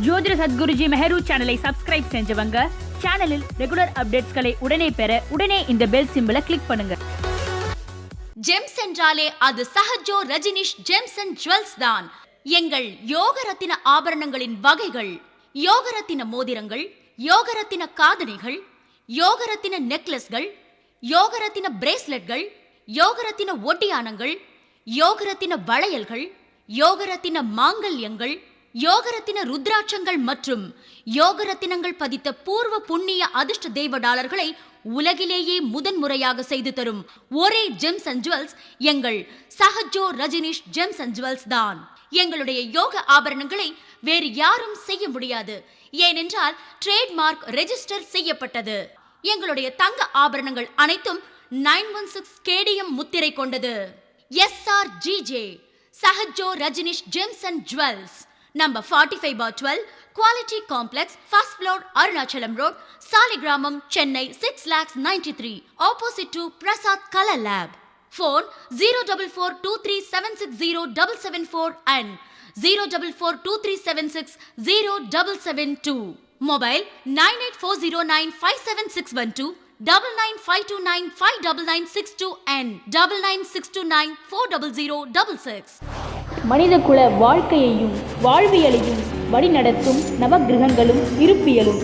ஜோதிட சத்குருஜி மெஹரு சேனலை சப்ஸ்கிரைப் செஞ்சவங்க சேனலில் ரெகுலர் அப்டேட்ஸ்களை உடனே பெற உடனே இந்த பெல் சிம்பலை கிளிக் பண்ணுங்க. ஜெம்ஸ் என்றாலே அது Sahajo Rajneesh gems and jewels தான். எங்கள் யோகரத்தின ஆபரணங்களின் வகைகள்: யோகரத்தின மோதிரங்கள், யோகரத்தின காதணிகள், யோகரத்தின நெக்லஸ்கள், யோகரத்தின பிரேஸ்லெட்கள், யோகரத்தின ஒட்டியானங்கள், யோகரத்தின வளையல்கள், யோகரத்தின மாங்கல்யங்கள், யோகரத்தின ருத்ராட்சங்கள் மற்றும் யோகரத்தினங்கள் பதித்த பூர்வ புண்ணிய அதிர்ஷ்ட தெய்வ டாலர்களை உலகிலேயே முதன்முறையாக செய்து தரும் ஒரே ஜெம்ஸ் அண்ட் ஜுவல்ஸ் எங்கள் Sahajo Rajneesh gems and jewels தான். எங்களுடைய யோக ஆபரணங்களை வேறு யாரும் செய்ய முடியாது. ஏனென்றால் ட்ரேட்மார்க் ரெஜிஸ்டர் செய்யப்பட்டது. எங்களுடைய தங்க ஆபரணங்கள் அனைத்தும் 916 KDM முத்திரை கொண்டது. SRGJ Sahajo Rajneesh gems and jewels, number 45/12, Quality Complex, first floor, Arunachalam Road, Saligramam, Chennai 6,93,000, opposite to Prasad Color Lab. Phone 04423760774 and 04423760772. Mobile 9840957612, 9952959962 and 99629400066. மனிதகுல வாழ்க்கையையும் வாழ்வியலையும் வழிநடத்தும் நவகிரகங்களும் இருப்பியலும்.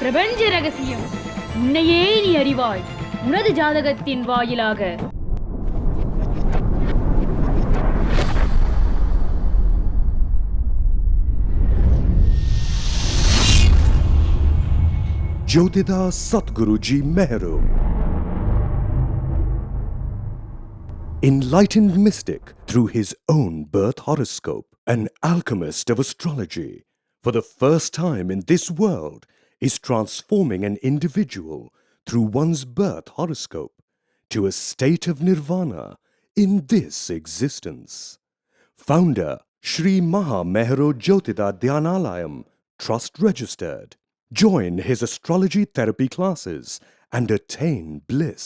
பிரபஞ்ச ரகசியம் உன்னையே நீ அறிவாய் உனது ஜாதகத்தின் வாயிலாக. Jyotida Satguruji Meheru, enlightened mystic through his own birth horoscope, an alchemist of astrology, for the first time in this world is transforming an individual through one's birth horoscope to a state of nirvana in this existence. Founder Sri Maha Meheru Jyotida Dhyanalayam, Trust Registered. Join his astrology therapy classes and attain bliss.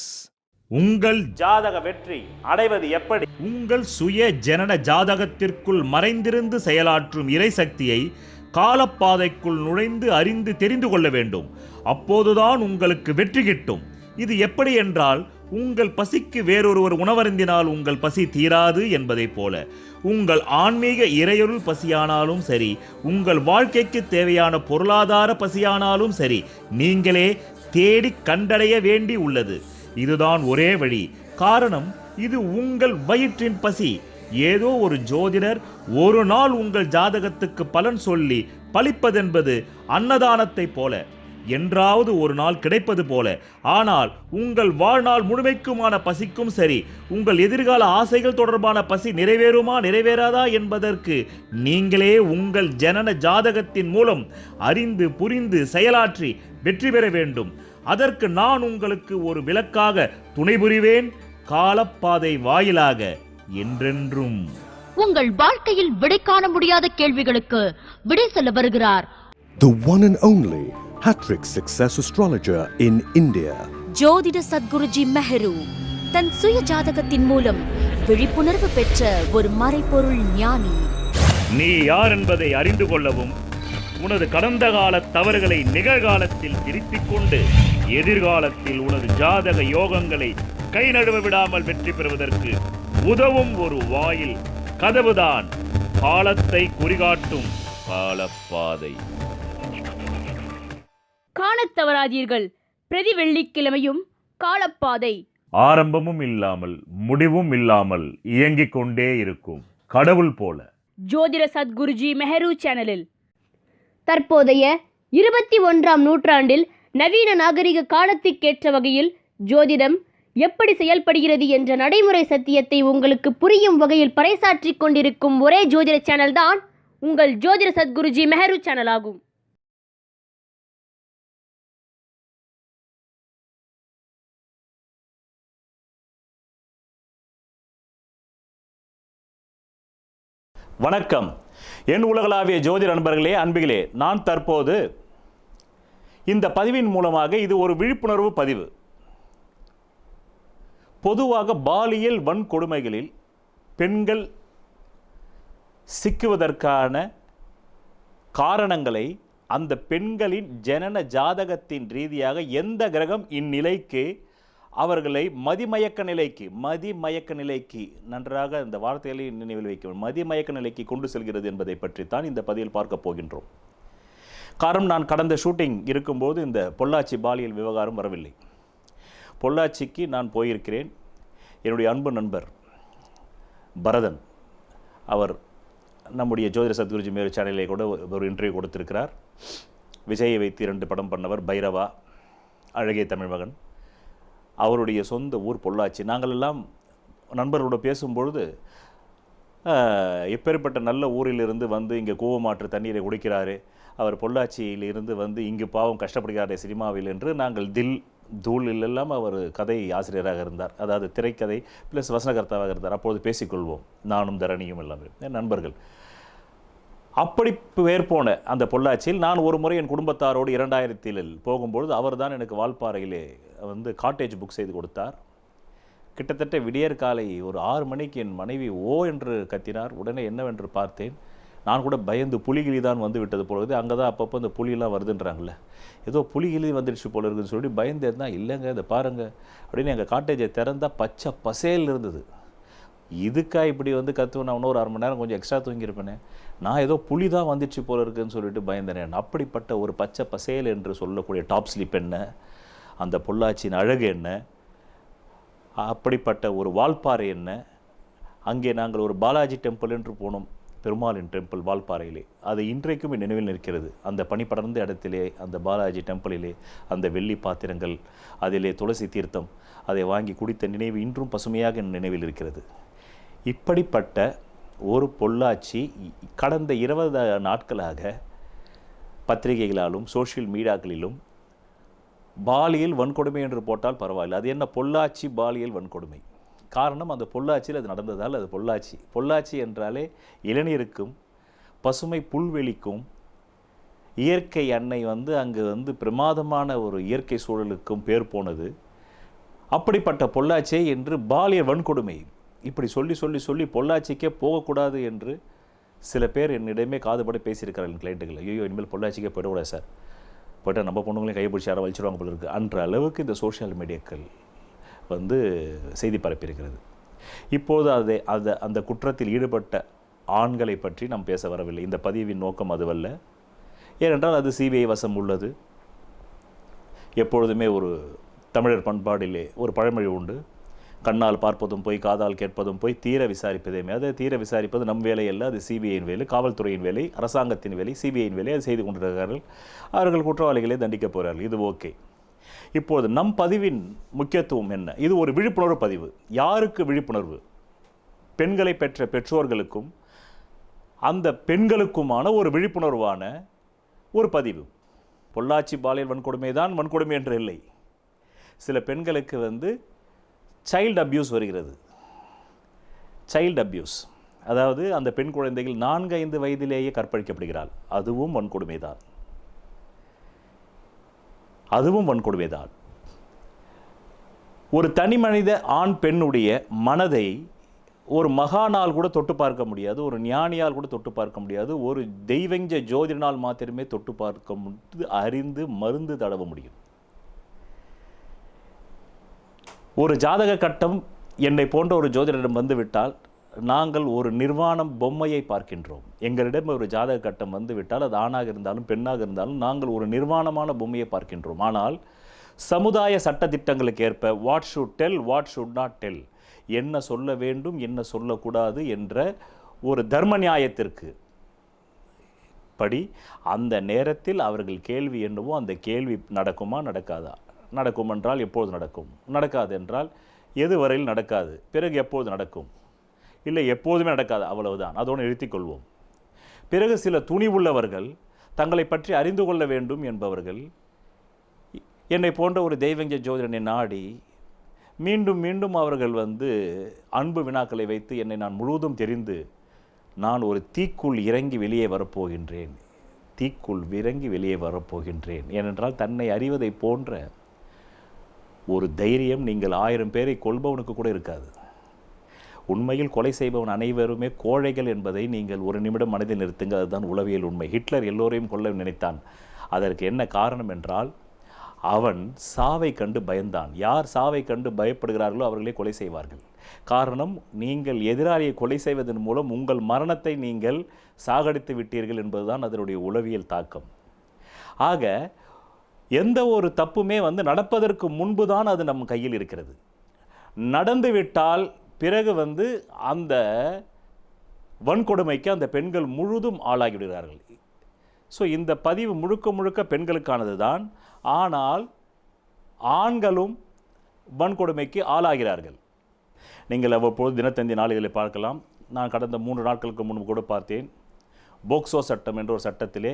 உங்கள் ஜாதக வெற்றி அடைவது எப்படி? உங்கள் சுய ஜனன ஜாதகத்திற்குள் மறைந்திருந்து செயலாற்றும் இறைசக்தியை காலப்பாதைக்குள் நுழைந்து அறிந்து தெரிந்து கொள்ள வேண்டும். அப்போதுதான் உங்களுக்கு வெற்றி கிட்டும். இது எப்படி என்றால், உங்கள் பசிக்கு வேறொருவர் உணவருந்தினால் உங்கள் பசி தீராது என்பதை போல உங்கள் ஆன்மீக இறையொருள் பசியானாலும் சரி, உங்கள் வாழ்க்கைக்கு தேவையான பொருளாதார பசியானாலும் சரி, நீங்களே தேடி கண்டடைய வேண்டி உள்ளது. இதுதான் ஒரே வழி. காரணம், இது உங்கள் வயிற்றின் பசி. ஏதோ ஒரு ஜோதிடர் ஒரு நாள் உங்கள் ஜாதகத்துக்கு பலன் சொல்லி பலிப்பதென்பது அன்னதானத்தை போல, என்றாவது ஒரு நாள் கிடைப்பது போல. ஆனால் உங்கள் வாழ்நாள் முழுமைக்குமான பசிக்கும் சரி, உங்கள் எதிர்கால ஆசைகள் தொடர்பான பசி நிறைவேறுமா நிறைவேறாதா என்பதற்கு நீங்களே உங்கள் ஜனன ஜாதகத்தின் மூலம் அறிந்து புரிந்து செயலாற்றி வெற்றி பெற வேண்டும். அதற்கு நான் உங்களுக்கு ஒரு விளக்காக துணை புரிவேன், காலப்பாதை வாயிலாக என்றென்றும். உங்கள் வாழ்க்கையில் விடை காண முடியாத கேள்விகளுக்கு விடை சொல்ல வருகிறார் The one and only hat-trick success astrologer in India. ஜோதிட சத்குருஜி மெஹரு தன் சுய ஜாதகத்தின் மூலம் விழிப்புணர்வு பெற்ற ஒரு மறைபொருள் ஞானி. நீ யார் என்பதை அறிந்து கொள்ளவும், உனது கடந்த கால தவறுகளை நிகழ்காலத்தில் திருத்திக் கொண்டு எதிர்காலத்தில் உனது ஜாதக யோகங்களை கை நழுவ விடாமல் வெற்றி பெறுவதற்கு உதவும் ஒரு வாயில் கதவுதான் காலத்தை குறிகாட்டும் காலப்பாதை. காணத் தவறாதீர்கள். பிரதி வெள்ளிக்கிழமையும் காலப்பாதை. ஆரம்பமும் இல்லாமல் முடிவும் இல்லாமல் இயங்கிக் கொண்டே இருக்கும் கடவுள் போல. ஜோதிட சத்குருஜி மெஹரு சேனலில் தற்போதைய 21ஆம் நூற்றாண்டில் நவீன நாகரிக காலத்திற்கேற்ற வகையில் ஜோதிடம் எப்படி செயல்படுகிறது என்ற நடைமுறை சத்தியத்தை உங்களுக்கு புரியும் வகையில் பறைசாற்றிக் கொண்டிருக்கும் ஒரே ஜோதிட சேனல் தான் உங்கள் ஜோதிட சத்குருஜி மெஹரு சேனல் ஆகும். வணக்கம். என் உலகளாவிய ஜோதிட நண்பர்களே, அன்பிகளே, நான் தற்போது இந்த பதிவின் மூலமாக இது ஒரு விழிப்புணர்வு பதிவு. பொதுவாக பாலியல் வன்கொடுமைகளில் பெண்கள் சிக்குவதற்கான காரணங்களை அந்த பெண்களின் ஜனன ஜாதகத்தின் ரீதியாக எந்த கிரகம் இந்நிலைக்கு அவர்களை மதிமயக்க நிலைக்கு நன்றாக இந்த வார்த்தைகளை நினைவில் வைக்க மதிமயக்க நிலைக்கு கொண்டு செல்கிறது என்பதை பற்றித்தான் இந்த பதிவில் பார்க்க போகின்றோம். காரணம், நான் கடந்த ஷூட்டிங் இருக்கும்போது இந்த பொள்ளாச்சி பாலியல் விவகாரம் வரவில்லை. பொள்ளாச்சிக்கு நான் போயிருக்கிறேன். என்னுடைய அன்பு நண்பர் பரதன், அவர் நம்முடைய ஜோதிட சத்குருஜி மேல் சேனலிலே கூட ஒரு இன்டர்வியூ கொடுத்திருக்கிறார். விஜயை வைத்து 2 படம் பண்ணவர், பைரவா, அழகிய தமிழ் மகன். அவருடைய சொந்த ஊர் பொள்ளாச்சி. நாங்கள் எல்லாம் நண்பர்களோடு பேசும்பொழுது, எப்பேற்பட்ட நல்ல ஊரிலிருந்து வந்து இங்கே கூவமாற்று தண்ணீரை குடிக்கிறாரு, அவர் பொள்ளாச்சியிலிருந்து வந்து இங்கு பாவம் கஷ்டப்படுகிறாரே சினிமாவில் என்று நாங்கள் தூளில் எல்லாம் அவர் கதை ஆசிரியராக இருந்தார். அதாவது திரைக்கதை ப்ளஸ் வசனகர்த்தாவாக இருந்தார். அப்பொழுது பேசிக்கொள்வோம், நானும் தரணியும் எல்லாமே என் நண்பர்கள். அப்படி பேர்போன அந்த பொள்ளாச்சியில் நான் ஒரு முறை என் குடும்பத்தாரோடு 2000 போகும்பொழுது அவர் தான் எனக்கு வால்பாறையிலே வந்து காட்டேஜ் புக் செய்து கொடுத்தார். கிட்டத்தட்ட விடியற் காலை ஒரு 6 மணிக்கு என் மனைவி ஓ என்று கத்தினார். உடனே என்னவென்று பார்த்தேன். நான் கூட பயந்து புலிகிளி தான் வந்து விட்டது போலது. அங்கே தான் அப்பப்போ இந்த புலியெல்லாம் வருதுன்றாங்களே, ஏதோ புலிகிளி வந்துடுச்சு போல இருக்குதுன்னு சொல்லி பயந்தே தான். இல்லைங்க, இதை பாருங்கள் அப்படின்னு எங்கள் காட்டேஜை திறந்தால் பச்சை பசேல் இருந்தது. இதுக்கா இப்படி வந்து கத்துவேன், இன்னும் ஒரு 1/2 மணி நேரம் கொஞ்சம் எக்ஸ்ட்ரா தூங்கியிருப்பேனே, நான் ஏதோ புலி தான் வந்துடுச்சு போல இருக்குன்னு சொல்லிட்டு பயந்தேன். அப்படிப்பட்ட ஒரு பச்சை பசேல் என்று சொல்லக்கூடிய டாப் ஸ்லிப் என்ன, அந்த பொள்ளாச்சியின் அழகு என்ன, அப்படிப்பட்ட ஒரு வால்பாறை என்ன. அங்கே நாங்கள் ஒரு பாலாஜி டெம்பிள் என்று போனோம், பெருமாளின் டெம்பிள் வால்பாறையிலே. அது இன்றைக்கும் நினைவில் நிற்கிறது. அந்த பனி படர்ந்த இடத்திலே, அந்த பாலாஜி டெம்பிளிலே அந்த வெள்ளி பாத்திரங்கள், அதிலே துளசி தீர்த்தம், அதை வாங்கி குடித்த நினைவு இன்றும் பசுமையாக நினைவில் இருக்கிறது. இப்படிப்பட்ட ஒரு பொள்ளாச்சி கடந்த 20 நாட்களாக பத்திரிகைகளாலும் சோஷியல் மீடியாக்களிலும் பாலியல் வன்கொடுமை என்று போட்டால் பரவாயில்லை, அது என்ன பொள்ளாச்சி பாலியல் வன்கொடுமை. காரணம், அந்த பொள்ளாச்சியில் அது நடந்ததால் அது பொள்ளாச்சி. பொள்ளாச்சி என்றாலே இளநீருக்கும் பசுமை புல்வெளிக்கும் இயற்கை அன்னை வந்து அங்கு வந்து பிரமாதமான ஒரு இயற்கை சூழலுக்கும் பேர் போனது. அப்படிப்பட்ட பொள்ளாச்சியை என்று பாலியல் வன்கொடுமை இப்படி சொல்லி சொல்லி சொல்லி பொள்ளாச்சிக்கே போகக்கூடாது என்று சில பேர் என்னிடமே காதுபட பேசியிருக்கிறார்கள் என் கிளைண்ட்டுகள். ஐயோ, இனிமேல் பொள்ளாச்சிக்கே போயிடக்கூடாது சார், போய்ட்டால் நம்ம பொண்ணுங்களையும் கைப்பிடிச்சி யாரை வலிச்சிடுவாங்க போல இருக்குது அன்ற அளவுக்கு இந்த சோஷியல் மீடியாக்கள் வந்து செய்தி பரப்பியிருக்கிறது. இப்போது அந்த குற்றத்தில் ஈடுபட்ட ஆண்களை பற்றி நாம் பேச வரவில்லை. இந்த பதிவின் நோக்கம் அதுவல்ல. ஏனென்றால் அது சிபிஐ வசம் உள்ளது. எப்பொழுதுமே ஒரு தமிழர் பண்பாடிலே ஒரு பழமொழி உண்டு, கண்ணால் பார்ப்பதும் போய் காதால் கேட்பதும் போய் தீர விசாரிப்பதேமே. அதை தீர விசாரிப்பது நம் வேலை அல்ல, அது சிபிஐயின் வேலை, காவல்துறையின் வேலை, அரசாங்கத்தின் வேலை, சிபிஐயின் வேலை. அதை செய்து கொண்டிருக்கிறார்கள். அவர்கள் குற்றவாளிகளை தண்டிக்கப் போகிறார்கள். இது ஓகே. இப்போது நம் பதிவின் முக்கியத்துவம் என்ன? இது ஒரு விழிப்புணர்வு பதிவு. யாருக்கு விழிப்புணர்வு? பெண்களை பெற்ற பெற்றோர்களுக்கும் அந்த பெண்களுக்குமான ஒரு விழிப்புணர்வான ஒரு பதிவு. பொள்ளாச்சி பாலியல் வன்கொடுமை தான் வன்கொடுமை என்று இல்லை. சில பெண்களுக்கு வந்து சைல்டு அப்யூஸ் வருகிறது. சைல்டு அப்யூஸ், அதாவது அந்த பெண் குழந்தைகள் 4-5 வயதிலேயே கற்பழிக்கப்படுகிறாள். அதுவும் வன்கொடுமை தான். அதுவும் வன்கொடுமை தான். ஒரு தனி மனித ஆண் பெண்ணுடைய மனதை ஒரு மகானால் கூட தொட்டு பார்க்க முடியாது, ஒரு ஞானியால் கூட தொட்டு பார்க்க முடியாது, ஒரு தெய்வஞ்ச ஜோதிடனால் மாத்திரமே தொட்டு பார்க்க முடியாது, அறிந்து மருந்து தடவ முடியும். ஒரு ஜாதக கட்டம் என்னை போன்ற ஒரு ஜோதிடரிடம் வந்துவிட்டால் நாங்கள் ஒரு நிர்வாணம் பொம்மையை பார்க்கின்றோம். எங்களிடம் ஒரு ஜாதக கட்டம் வந்துவிட்டால் அது ஆணாக இருந்தாலும் பெண்ணாக இருந்தாலும் நாங்கள் ஒரு நிர்வாணமான பொம்மையை பார்க்கின்றோம். ஆனால் சமுதாய சட்டத்திட்டங்களுக்கு ஏற்ப what should del, what should not del, என்ன சொல்ல வேண்டும் என்ன சொல்லக்கூடாது என்ற ஒரு தர்ம நியாயத்திற்கு படி அந்த நேரத்தில் அவர்கள் கேள்வி என்னவோ அந்த கேள்வி நடக்குமா நடக்காதா, நடக்கும் என்றால் எப்போது நடக்கும், நடக்காது என்றால் எது வரையில் நடக்காது, பிறகு எப்போது நடக்கும், இல்லை எப்போதுமே நடக்காது, அவ்வளவுதான், அதோடு நிறுத்திக்கொள்வோம். பிறகு சில துணிவுள்ளவர்கள் தங்களை பற்றி அறிந்து கொள்ள வேண்டும் என்பவர்கள் என்னை போன்ற ஒரு தெய்வஞ்ச ஜோதிடனை நாடி மீண்டும் மீண்டும் அவர்கள் வந்து அன்பு வினாக்களை வைத்து என்னை நான் முழுவதும் தெரிந்து நான் ஒரு தீக்குள் இறங்கி வெளியே வரப்போகின்றேன், தீக்குள் விரங்கி வெளியே வரப்போகின்றேன். ஏனென்றால் தன்னை அறிவதை போன்ற ஒரு தைரியம் நீங்கள் 1000 பேரை கொல்பவனுக்கு கூட இருக்காது. உண்மையில் கொலை செய்பவன் அனைவருமே கோழைகள் என்பதை நீங்கள் ஒரு நிமிடம் மனதில் நிறுத்துங்க. அதுதான் உளவியல் உண்மை. ஹிட்லர் எல்லோரையும் கொல்ல நினைத்தான். அதற்கு என்ன காரணம் என்றால் அவன் சாவை கண்டு பயந்தான். யார் சாவை கண்டு பயப்படுகிறார்களோ அவர்களே கொலை செய்வார்கள். காரணம், நீங்கள் எதிராளியை கொலை செய்வதன் மூலம் உங்கள் மரணத்தை நீங்கள் சாகடித்து விட்டீர்கள் என்பதுதான் அதனுடைய உளவியல் தாக்கம். ஆக எந்த ஒரு தப்புமே நடப்பதற்கு முன்பு தான் அது நம் கையில் இருக்கிறது. நடந்துவிட்டால் பிறகு அந்த வன்கொடுமைக்கு அந்த பெண்கள் முழுதும் ஆளாகிவிடுகிறார்கள். ஸோ இந்த பதிவு முழுக்க முழுக்க பெண்களுக்கானது தான். ஆனால் ஆண்களும் வன்கொடுமைக்கு ஆளாகிறார்கள். நீங்கள் அவ்வப்போது தினத்தந்தி நாளிதழை பார்க்கலாம். நான் கடந்த 3 நாட்களுக்கு முன்பு கூட பார்த்தேன். போக்சோ சட்டம் என்ற ஒரு சட்டத்திலே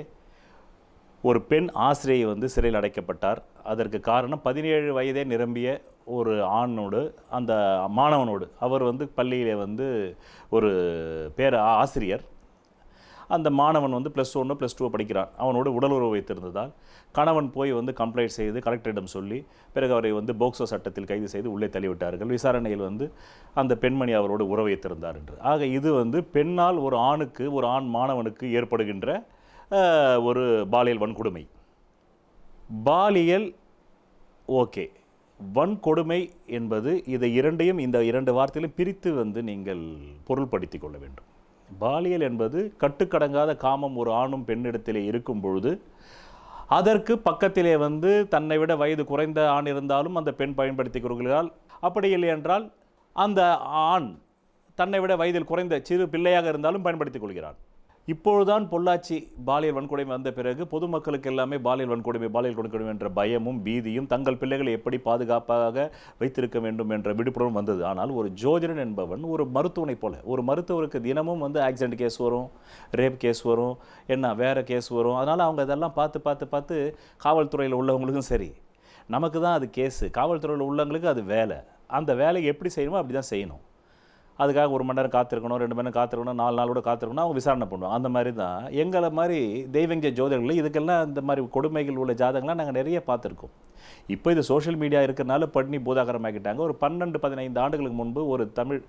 ஒரு பெண் ஆசிரியை சிறையில் அடைக்கப்பட்டார். அதற்கு காரணம் 17 வயதே நிரம்பிய ஒரு ஆணோடு அந்த மாணவனோடு அவர் பள்ளியிலே ஒரு ஆசிரியர் அந்த மாணவன் +1 +2 படிக்கிறான். அவனோடு உடலுறவு வைத்திருந்ததால் கணவன் போய் கம்ப்ளைண்ட் செய்து கலெக்டரிடம் சொல்லி பிறகு அவரை போக்சோ சட்டத்தில் கைது செய்து உள்ளே தள்ளிவிட்டார்கள். விசாரணையில் அந்த பெண்மணி அவரோடு உறவு வைத்திருந்தார் என்று. ஆக இது பெண்ணால் ஒரு ஆணுக்கு, ஒரு ஆண் மாணவனுக்கு ஏற்படுகின்ற ஒரு பாலியல் வன்கொடுமை. பாலியல் ஓகே, வன்கொடுமை என்பது இதை இரண்டையும், இந்த 2 வார்த்தையிலும் பிரித்து நீங்கள் பொருள்படுத்திக் கொள்ள வேண்டும். பாலியல் என்பது கட்டுக்கடங்காத காமம் ஒரு ஆணும் பெண்ணிடத்திலே இருக்கும் பொழுது அதற்கு பக்கத்திலே தன்னை விட வயது குறைந்த ஆண் இருந்தாலும் அந்த பெண் பயன்படுத்திக் கொள்கிறாள். அப்படி இல்லை என்றால் அந்த ஆண் தன்னை விட வயதில் குறைந்த சிறு பிள்ளையாக இருந்தாலும் பயன்படுத்திக் கொள்கிறான். இப்பொழுதுதான் பொள்ளாச்சி பாலியல் வன்கொடுமை வந்த பிறகு பொதுமக்களுக்கு எல்லாமே பாலியல் வன்கொடுமை என்ற பயமும் பீதியும், தங்கள் பிள்ளைகளை எப்படி பாதுகாப்பாக வைத்திருக்க வேண்டும் என்ற விழிப்புணர்வும் வந்தது. ஆனால் ஒரு ஜோதிடன் என்பவன் ஒரு மருத்துவனை போல, ஒரு மருத்துவருக்கு தினமும் ஆக்சிடென்ட் கேஸ் வரும், ரேப் கேஸ் வரும், வேறு கேஸ் வரும். அதனால் அவங்க இதெல்லாம் பார்த்து காவல்துறையில் உள்ளவங்களுக்கும் சரி, நமக்கு தான் அது கேஸு, காவல்துறையில் உள்ளவங்களுக்கு அது வேலை. அந்த வேலையை எப்படி செய்யணுமோ அப்படி தான் செய்யணும். அதுக்காக 1 மணி நேரம் காத்திருக்கணும், 2 மணி நேரம் காத்திருக்கணும், 4 நாள் கூட காத்திருக்கணும், அவங்க விசாரணை பண்ணுவாங்க. அந்த மாதிரி தான் எங்களை மாதிரி தெய்வஞ்ச ஜோதிடர்கள் இதுக்கெல்லாம் இந்த மாதிரி கொடுமைகள் உள்ள ஜாதகங்கள்லாம் நாங்கள் நிறைய பார்த்துருக்கோம். இப்போ இது சோஷியல் மீடியா இருக்கிறனால பண்ணி பூதாகரமாக்கிட்டாங்க. ஒரு 12-15 ஆண்டுகளுக்கு முன்பு ஒரு தமிழ்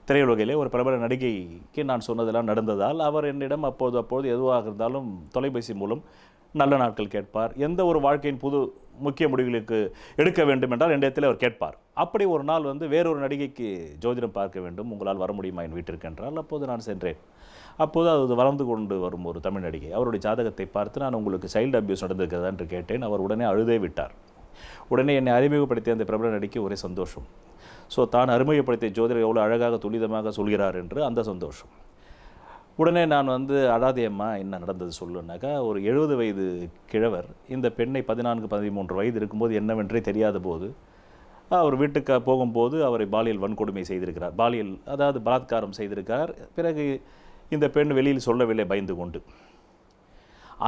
திரையுலகிலே ஒரு பிரபல நடிகைக்கு நான் சொன்னதெல்லாம் நடந்ததால் அவர் என்னிடம் அப்போது எதுவாக இருந்தாலும் தொலைபேசி மூலம் நல்ல நாட்கள் கேட்பார். எந்த ஒரு வாழ்க்கையின் புது முக்கிய முடிவுகளுக்கு எடுக்க வேண்டும் என்றால் என்னிடத்தில் அவர் கேட்பார். அப்படி ஒரு நாள் வேறொரு நடிகைக்கு ஜோதிடம் பார்க்க வேண்டும், உங்களால் வர முடியுமா என் வீட்டிற்கு என்றால் அப்போது நான் சென்றேன். அப்போது அது வளர்ந்து கொண்டு வரும் ஒரு தமிழ் நடிகை. அவருடைய ஜாதகத்தை பார்த்து நான் உங்களுக்கு சைல்டு அபியூஸ் நடந்திருக்கிறதா என்று கேட்டேன். அவர் உடனே அழுதே விட்டார். உடனே என்னை அறிமுகப்படுத்திய அந்த பிரபல நடிகை ஒரே சந்தோஷம். ஸோ தான் அறிமுகப்படுத்திய ஜோதிடர் எவ்வளோ அழகாக துரிதமாக சொல்கிறார் என்று அந்த சந்தோஷம். உடனே நான் அடாதையம்மா என்ன நடந்தது சொல்லுன்னாக்கா, ஒரு 70 வயது கிழவர் இந்த பெண்ணை 14-13 வயது இருக்கும்போது என்னவென்றே தெரியாத போது அவர் வீட்டுக்கு போகும்போது அவரை பாலியல் வன்கொடுமை செய்திருக்கிறார். அதாவது பலாத்காரம் செய்திருக்கிறார். பிறகு இந்த பெண் வெளியில் சொல்லவில்லை பயந்து கொண்டு.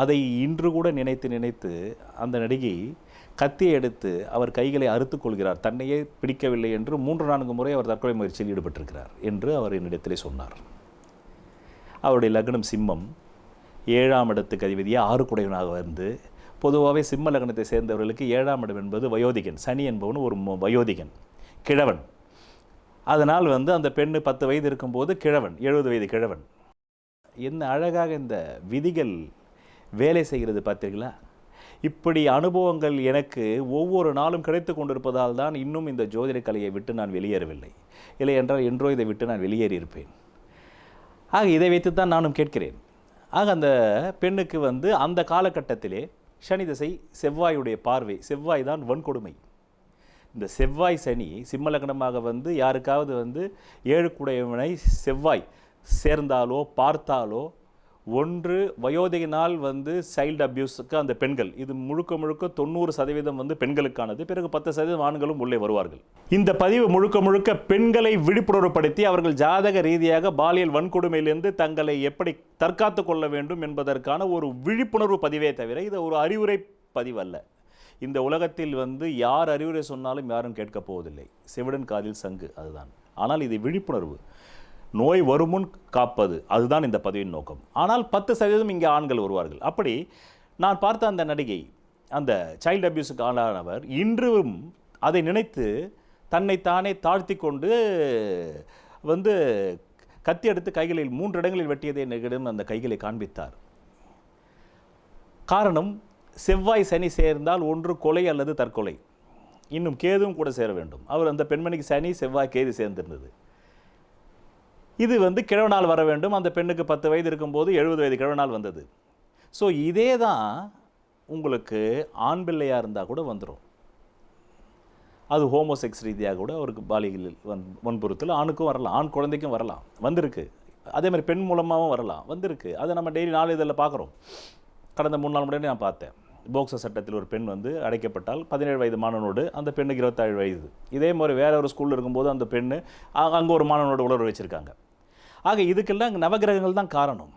அதை இன்று கூட நினைத்து அந்த நடிகை கத்தியை எடுத்து அவர் கைகளை அறுத்து கொள்கிறார். தன்னையே பிடிக்கவில்லை என்று 3-4 முறை அவர் தற்கொலை முயற்சியில் ஈடுபட்டிருக்கிறார் என்று அவர் என்னிடத்திலே சொன்னார். அவருடைய லக்னம் சிம்மம், 7ஆம் இடத்துக்கு அதிபதியாக 6 குடையவனாக பொதுவாகவே சிம்ம லக்னத்தை சேர்ந்தவர்களுக்கு 7ஆம் இடம் என்பது வயோதிகன். சனி என்பவன் ஒரு வயோதிகன், கிழவன். அதனால் அந்த பெண்ணு 10 வயது இருக்கும்போது கிழவன், 70 வயது கிழவன். என்ன அழகாக இந்த விதிகள் வேலை செய்கிறது பார்த்தீர்களா? இப்படி அனுபவங்கள் எனக்கு ஒவ்வொரு நாளும் கிடைத்து கொண்டிருப்பதால் தான் இன்னும் இந்த ஜோதிட கலையை விட்டு நான் வெளியேறவில்லை. இல்லை என்றால் என்றோ இதை விட்டு நான் வெளியேறியிருப்பேன். ஆக இதை வைத்து தான் நானும் கேட்கிறேன். ஆக அந்த பெண்ணுக்கு அந்த காலகட்டத்திலே சனி திசை, செவ்வாயுடைய பார்வை, செவ்வாய் தான் வன்கொடுமை. இந்த செவ்வாய் சனி சிம்ம லக்னமாக யாருக்காவது 7 குடையவனை செவ்வாய் சேர்ந்தாலோ பார்த்தாலோ, ஒன்று வயோதிகனால் சைல்டு அபியூஸுக்கு அந்த பெண்கள், இது முழுக்க 90% பெண்களுக்கானது. பிறகு 10% ஆண்களும் உள்ளே வருவார்கள். இந்த பதிவு முழுக்க பெண்களை விழிப்புணர்வுப்படுத்தி அவர்கள் ஜாதக ரீதியாக பாலியல் வன்கொடுமையிலிருந்து தங்களை எப்படி தற்காத்து கொள்ள வேண்டும் என்பதற்கான ஒரு விழிப்புணர்வு பதிவே தவிர இது ஒரு அறிவுரை பதிவு அல்ல. இந்த உலகத்தில் யார் அறிவுரை சொன்னாலும் யாரும் கேட்கப் போவதில்லை. செவிடன் காதில் சங்கு, அதுதான். ஆனால் இது விழிப்புணர்வு. நோய் வருமுன் காப்பது, அதுதான் இந்த பதிவின் நோக்கம். ஆனால் 10% இங்கே ஆண்கள் வருவார்கள். அப்படி நான் பார்த்த அந்த நடிகை, அந்த சைல்டு அபியூஸுக்கு ஆளானவர் இன்றும் அதை நினைத்து தன்னைத்தானே தாழ்த்தி கொண்டு வந்து கத்தி எடுத்து கைகளில் 3 இடங்களில் வெட்டியதை என்னிடம் அந்த கைகளை காண்பித்தார். காரணம், செவ்வாய் சனி சேர்ந்தால் ஒன்று கொலை அல்லது தற்கொலை, இன்னும் கேதுவும் கூட சேர வேண்டும். அவர் அந்த பெண்மணிக்கு சனி செவ்வாய் கேது சேர்ந்திருந்தது. இது வந்து கிழவனால் வர வேண்டும். அந்த பெண்ணுக்கு 10 வயது இருக்கும்போது 70 வயது கிழவனால் வந்தது. ஸோ இதே தான் உங்களுக்கு ஆண் பிள்ளையாக இருந்தால் கூட வந்துடும். அது ஹோமோசெக்ஸ் ரீதியாக கூட அவருக்கு பாலியல் வன்புறுத்தல் ஆணுக்கும் வரலாம், ஆண் குழந்தைக்கும் வரலாம், வந்திருக்கு. அதே மாதிரி பெண் மூலமாகவும் வரலாம், வந்திருக்கு. அதை நம்ம டெய்லி நாளிதழில் பார்க்குறோம். கடந்த 3 நாள் முன்னாடி நான் பார்த்தேன். போக்சோ சட்டத்தில் ஒரு பெண் வந்து அடைக்கப்பட்டால் 17 வயது மாணவனோடு, அந்த பெண்ணுக்கு 27 வயது. இதே மாதிரி வேற ஒரு ஸ்கூலில் இருக்கும்போது அந்த பெண்ணு அங்கே ஒரு மாணவனோட உணர்வு வச்சுருக்காங்க. ஆக இதுக்கெல்லாம் நவகிரகங்கள் தான் காரணம்.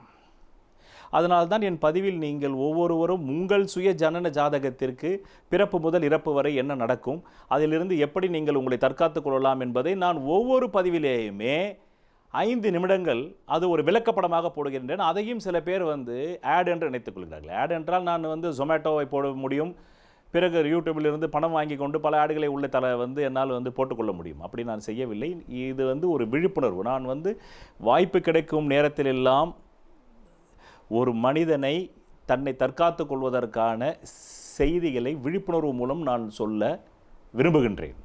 அதனால்தான் என் பதிவில் நீங்கள் ஒவ்வொருவரும் உங்கள் சுய ஜனன ஜாதகத்திற்கு பிறப்பு முதல் இறப்பு வரை என்ன நடக்கும், அதிலிருந்து எப்படி நீங்கள் உங்களை தற்காத்துக் கொள்ளலாம் என்பதை நான் ஒவ்வொரு பதிவிலேயுமே 5 நிமிடங்கள் அது ஒரு விளக்கப்படமாக போடுகின்றேன். அதையும் சில பேர் வந்து ஆட் என்று நினைத்துக் கொள்கிறார்கள். ஆட் என்றால் நான் வந்து ஜொமேட்டோவை போட முடியும், பிறகு யூடியூபிலிருந்து பணம் வாங்கி கொண்டு பல ஆடுகளை உள்ள என்னால் வந்து போட்டுக்கொள்ள முடியும். அப்படி நான் செய்யவில்லை. இது வந்து ஒரு விழிப்புணர்வு. நான் வந்து வாய்ப்பு கிடைக்கும் நேரத்திலெல்லாம் ஒரு மனிதனை தன்னை தற்காத்துக் கொள்வதற்கான செய்திகளை விழிப்புணர்வு மூலம் நான் சொல்ல விரும்புகின்றேன்.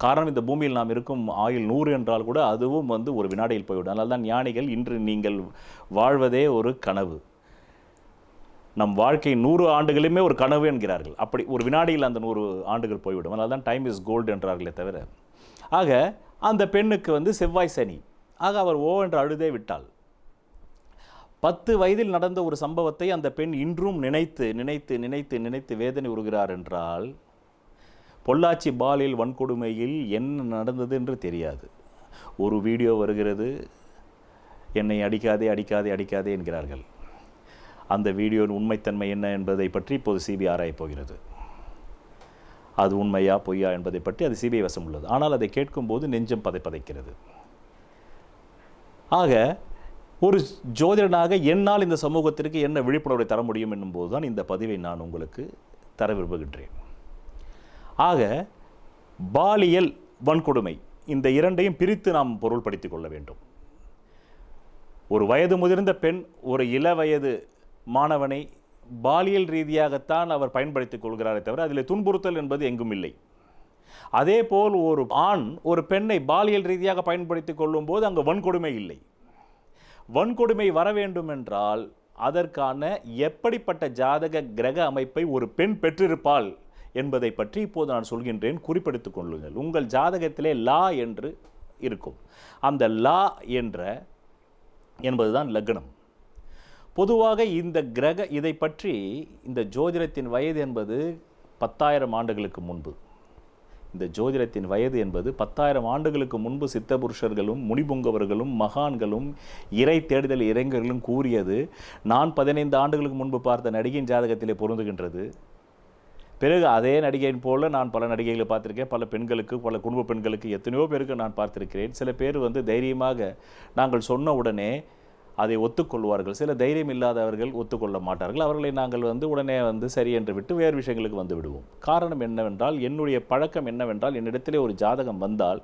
காரணம், இந்த பூமியில் நாம் இருக்கும் ஆயுள் 100 என்றால் கூட அதுவும் வந்து ஒரு வினாடியில் போய்விடும். அதனால தான் ஞானிகள் இன்று நீங்கள் வாழ்வதே ஒரு கனவு, நம் வாழ்க்கை 100 ஆண்டுகளுமே ஒரு கனவு என்கிறார்கள். அப்படி ஒரு வினாடியில் அந்த 100 ஆண்டுகள் போய்விடும். அதனால தான் டைம் இஸ் கோல்டு என்றார்களே தவிர. ஆக அந்த பெண்ணுக்கு வந்து செவ்வாய் சனி. ஆக அவர் ஓ என்று அழுதே விட்டாள். 10 வயதில் நடந்த ஒரு சம்பவத்தை அந்த பெண் இன்றும் நினைத்து நினைத்து நினைத்து நினைத்து வேதனை உறுகிறார் என்றால், பொள்ளாச்சி பாலியல் வன்கொடுமையில் என்ன நடந்தது என்று தெரியாது. ஒரு வீடியோ வருகிறது, என்னை அடிக்காதே அடிக்காதே அடிக்காதே என்கிறார்கள். அந்த வீடியோவின் உண்மைத்தன்மை என்ன என்பதை பற்றி இப்போது சிபிஐ ஆராயப் போகிறது. அது உண்மையா பொய்யா என்பதை பற்றி அது சிபிஐ வசம் உள்ளது. ஆனால் அதை கேட்கும்போது நெஞ்சம் பதைக்கிறது. ஆக ஒரு ஜோதிடனாக என்னால் இந்த சமூகத்திற்கு என்ன விழிப்புணர்வை தர முடியும் என்னும்போது தான் இந்த பதிவை நான் உங்களுக்கு தர விரும்புகின்றேன். ஆக பாலியல் வன்கொடுமை, இந்த இரண்டையும் பிரித்து நாம் பொருள்படுத்திக் கொள்ள வேண்டும். ஒரு வயது முதிர்ந்த பெண் ஒரு இளவயது மாணவனை பாலியல் ரீதியாகத்தான் அவர் பயன்படுத்திக் கொள்கிறாரே தவிர அதில் துன்புறுத்தல் என்பது எங்கும் இல்லை. அதேபோல் ஒரு ஆண் ஒரு பெண்ணை பாலியல் ரீதியாக பயன்படுத்திக் கொள்ளும் போது அங்கு வன்கொடுமை இல்லை. வன்கொடுமை வர வேண்டும் என்றால் அதற்கான எப்படிப்பட்ட ஜாதக கிரக அமைப்பை ஒரு பெண் பெற்றிருப்பாள் என்பதை பற்றி இப்போது நான் சொல்கின்றேன், குறிப்பெடுத்துக் கொள்ளுங்கள். உங்கள் ஜாதகத்திலே லா என்று இருக்கும். அந்த லா என்பதுதான் லக்னம். பொதுவாக இந்த கிரக இதை பற்றி இந்த ஜோதிடத்தின் வயது என்பது 10,000 ஆண்டுகளுக்கு முன்பு. இந்த ஜோதிடத்தின் வயது என்பது 10,000 ஆண்டுகளுக்கு முன்பு சித்தபுருஷர்களும் முனிபுங்கவர்களும் மகான்களும் இறை தேடுதல் இறைஞர்களும் கூறியது நான் 15 ஆண்டுகளுக்கு முன்பு பார்த்த நடிகையின் ஜாதகத்திலே பொருந்துகின்றது. பிறகு அதே நடிகையின் போல நான் பல நடிகைகளை பார்த்திருக்கேன். பல பெண்களுக்கு, பல குடும்ப பெண்களுக்கு, எத்தனையோ பேருக்கு நான் பார்த்திருக்கிறேன். சில பேர் வந்து தைரியமாக நாங்கள் சொன்ன உடனே அதை ஒத்துக்கொள்வார்கள். சில தைரியம் இல்லாதவர்கள் ஒத்துக்கொள்ள மாட்டார்கள். அவர்களை நாங்கள் வந்து உடனே வந்து சரி என்று விட்டு வேறு விஷயங்களுக்கு வந்து விடுவோம். காரணம் என்னவென்றால், என்னுடைய பழக்கம் என்னவென்றால், என்னிடத்திலே ஒரு ஜாதகம் வந்தால்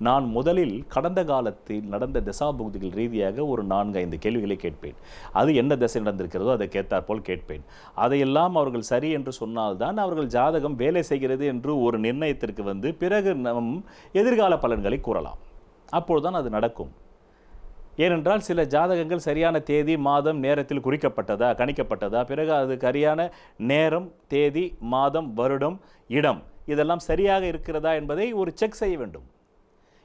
நான் முதலில் கடந்த காலத்தில் நடந்த தசாபுக்திகள் ரீதியாக ஒரு 4-5 கேள்விகளை கேட்பேன். அது என்ன தசை நடந்திருக்கிறதோ அதை கேட்டாற்போல் கேட்பேன். அதையெல்லாம் அவர்கள் சரி என்று சொன்னால்தான் அவர்கள் ஜாதகம் வேலை செய்கிறது என்று ஒரு நிர்ணயத்திற்கு வந்து பிறகு நம் எதிர்கால பலன்களை கூறலாம். அப்பொழுதுதான் அது நடக்கும். ஏனென்றால் சில ஜாதகங்கள் சரியான தேதி மாதம் நேரத்தில் குறிக்கப்பட்டதா, கணிக்கப்பட்டதா, பிறகு அது சரியான நேரம், தேதி, மாதம், வருடம், இடம் இதெல்லாம் சரியாக இருக்கிறதா என்பதை ஒரு செக் செய்ய வேண்டும்.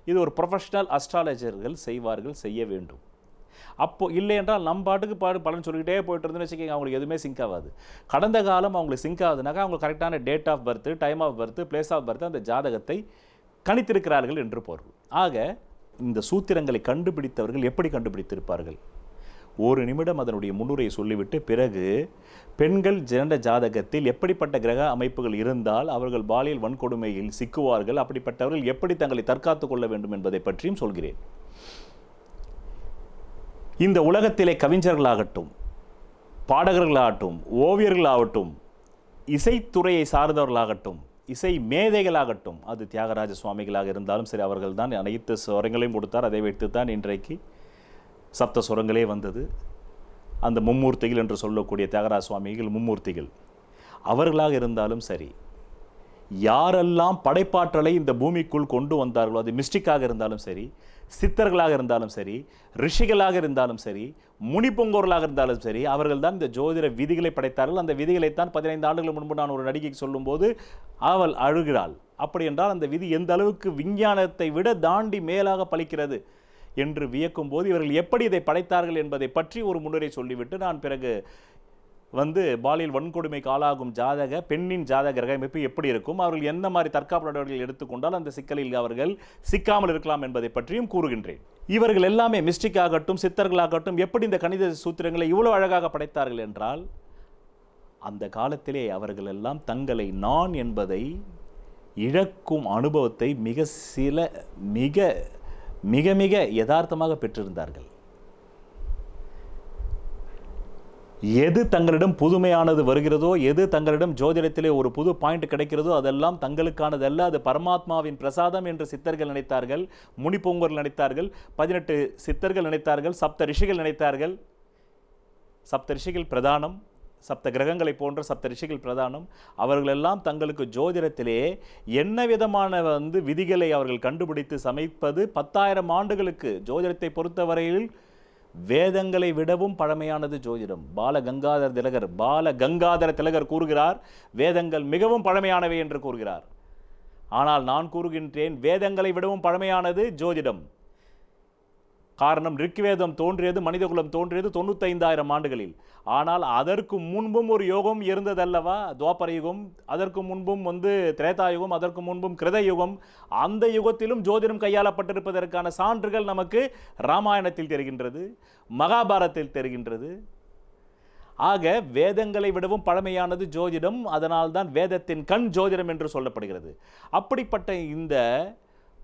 இது ஒரு ப்ரொஃபஷனல் அஸ்ட்ராலஜர்கள் செய்வார்கள், செய்ய வேண்டும். அப்போ இல்லை என்றால் நம் பாட்டுக்கு பலன் சொல்லிக்கிட்டே போயிட்டு இருந்துன்னு வச்சுக்கோங்க, அவங்களுக்கு எதுவுமே சிங்க் ஆகாது. கடந்த காலம் அவங்களுக்கு சிங்க் ஆகுதுனாக்கா அவங்க கரெக்டான date of birth, time of birth, place of birth அந்த ஜாதகத்தை கணித்திருக்கிறார்கள் என்று பொருள். ஆக இந்த சூத்திரங்களை கண்டுபிடித்தவர்கள் எப்படி கண்டுபிடித்திருப்பார்கள்? ஒரு நிமிடம் அதனுடைய முன்னுரையை சொல்லிவிட்டு பிறகு பெண்கள் ஜனன ஜாதகத்தில் எப்படிப்பட்ட கிரக அமைப்புகள் இருந்தால் அவர்கள் பாலியல் வன்கொடுமையில் சிக்குவார்கள், அப்படிப்பட்டவர்கள் எப்படி தங்களை தற்காத்துக் கொள்ள வேண்டும் என்பதை பற்றியும் சொல்கிறேன். இந்த உலகத்திலே கவிஞர்களாகட்டும், பாடகர்களாகட்டும், ஓவியர்களாகட்டும், இசைத்துறையை சார்ந்தவர்களாகட்டும், இசை மேதைகளாகட்டும், அது தியாகராஜ சுவாமிகளாக இருந்தாலும் சரி, அவர்கள் தான் அனைத்து சுரங்களையும் கொடுத்தார். அதை வைத்து தான் இன்றைக்கு சப்த சுரங்களே வந்தது. அந்த மும்மூர்த்திகள் என்று சொல்லக்கூடிய தியாகராஜ சுவாமிகள் மும்மூர்த்திகள் அவர்களாக இருந்தாலும் சரி, யாரெல்லாம் படைப்பாற்றலை இந்த பூமிக்குள் கொண்டு வந்தார்களோ, அது மிஸ்டிக்காக இருந்தாலும் சரி, சித்தர்களாக இருந்தாலும் சரி, ரிஷிகளாக இருந்தாலும் சரி, முனிப்பொங்கோர்களாக இருந்தாலும் சரி, அவர்கள் தான் இந்த ஜோதிட விதிகளை படைத்தார்கள். அந்த விதிகளைத்தான் 15 ஆண்டுகள் முன்பு நான் ஒரு நடிகைக்கு சொல்லும்போது அவள் அழுகிறாள். அப்படி என்றால் அந்த விதி எந்த அளவுக்கு விஞ்ஞானத்தை விட தாண்டி மேலாக பலிக்கிறது என்று வியக்கும் போது, இவர்கள் எப்படி இதை படைத்தார்கள் என்பதை பற்றி ஒரு முன்னுரை சொல்லிவிட்டு நான் பிறகு பாலியல் வன்கொடுமைக்கு ஆளாகும் பெண்ணின் ஜாதக கிரக அமைப்பு எப்படி இருக்கும், அவர்கள் எந்த மாதிரி தற்காப்பு நடவடிக்கைகள் எடுத்துக்கொண்டால் அந்த சிக்கலில் அவர்கள் சிக்காமல் இருக்கலாம் என்பதை பற்றியும் கூறுகின்றேன். இவர்கள் எல்லாமே மிஸ்டிக் ஆகட்டும், சித்தர்களாகட்டும், எப்படி இந்த கணித சூத்திரங்களை இவ்வளவு அழகாக படைத்தார்கள் என்றால், அந்த காலத்திலே அவர்கள் எல்லாம் தங்களை நான் என்பதை இழக்கும் அனுபவத்தை மிக மிக யதார்த்தமாக பெற்றிருந்தார்கள். எது தங்களிடம் புதுமையானது வருகிறதோ, எது தங்களிடம் ஜோதிடத்திலே ஒரு புது பாயிண்ட் கிடைக்கிறதோ, அதெல்லாம் தங்களுக்கானதல்ல, அது பரமாத்மாவின் பிரசாதம் என்று சித்தர்கள் நினைத்தார்கள், முனிப்பொங்கர்கள் நினைத்தார்கள், 18 சித்தர்கள் நினைத்தார்கள், சப்த ரிஷிகள் நினைத்தார்கள். சப்த ரிஷிகள் பிரதானம், சப்த கிரகங்களை போன்ற சப்த ரிஷிகள் பிரதானம். அவர்களெல்லாம் தங்களுக்கு ஜோதிடத்திலே என்ன விதமான விதிகளை அவர்கள் கண்டுபிடித்து சமைப்பது 10,000 ஆண்டுகளுக்கு. ஜோதிடத்தை பொறுத்தவரையில் வேதங்களை விடவும் பழமையானது ஜோதிடம். பாலகங்காதர திலகர் கூறுகிறார், வேதங்கள் மிகவும் பழமையானவை என்று கூறுகிறார். ஆனால் நான் கூறுகின்றேன், வேதங்களை விடவும் பழமையானது ஜோதிடம். காரணம், ரிக்வேதம் தோன்றியது, மனிதகுலம் தோன்றியது 95,000 ஆண்டுகளில். ஆனால் அதற்கு முன்பும் ஒரு யோகம் இருந்ததல்லவா, துவாபர யுகம், அதற்கு முன்பும் திரேதா யுகம், அதற்கு முன்பும் கிருத யுகம். அந்த யுகத்திலும் ஜோதிடம் கையாளப்பட்டிருப்பதற்கான சான்றுகள் நமக்கு ராமாயணத்தில் தெரிகின்றது, மகாபாரதத்தில் தெரிகின்றது. ஆக வேதங்களை விடவும் பழமையானது ஜோதிடம். அதனால்தான் வேதத்தின் கண் ஜோதிடம் என்று சொல்லப்படுகிறது. அப்படிப்பட்ட இந்த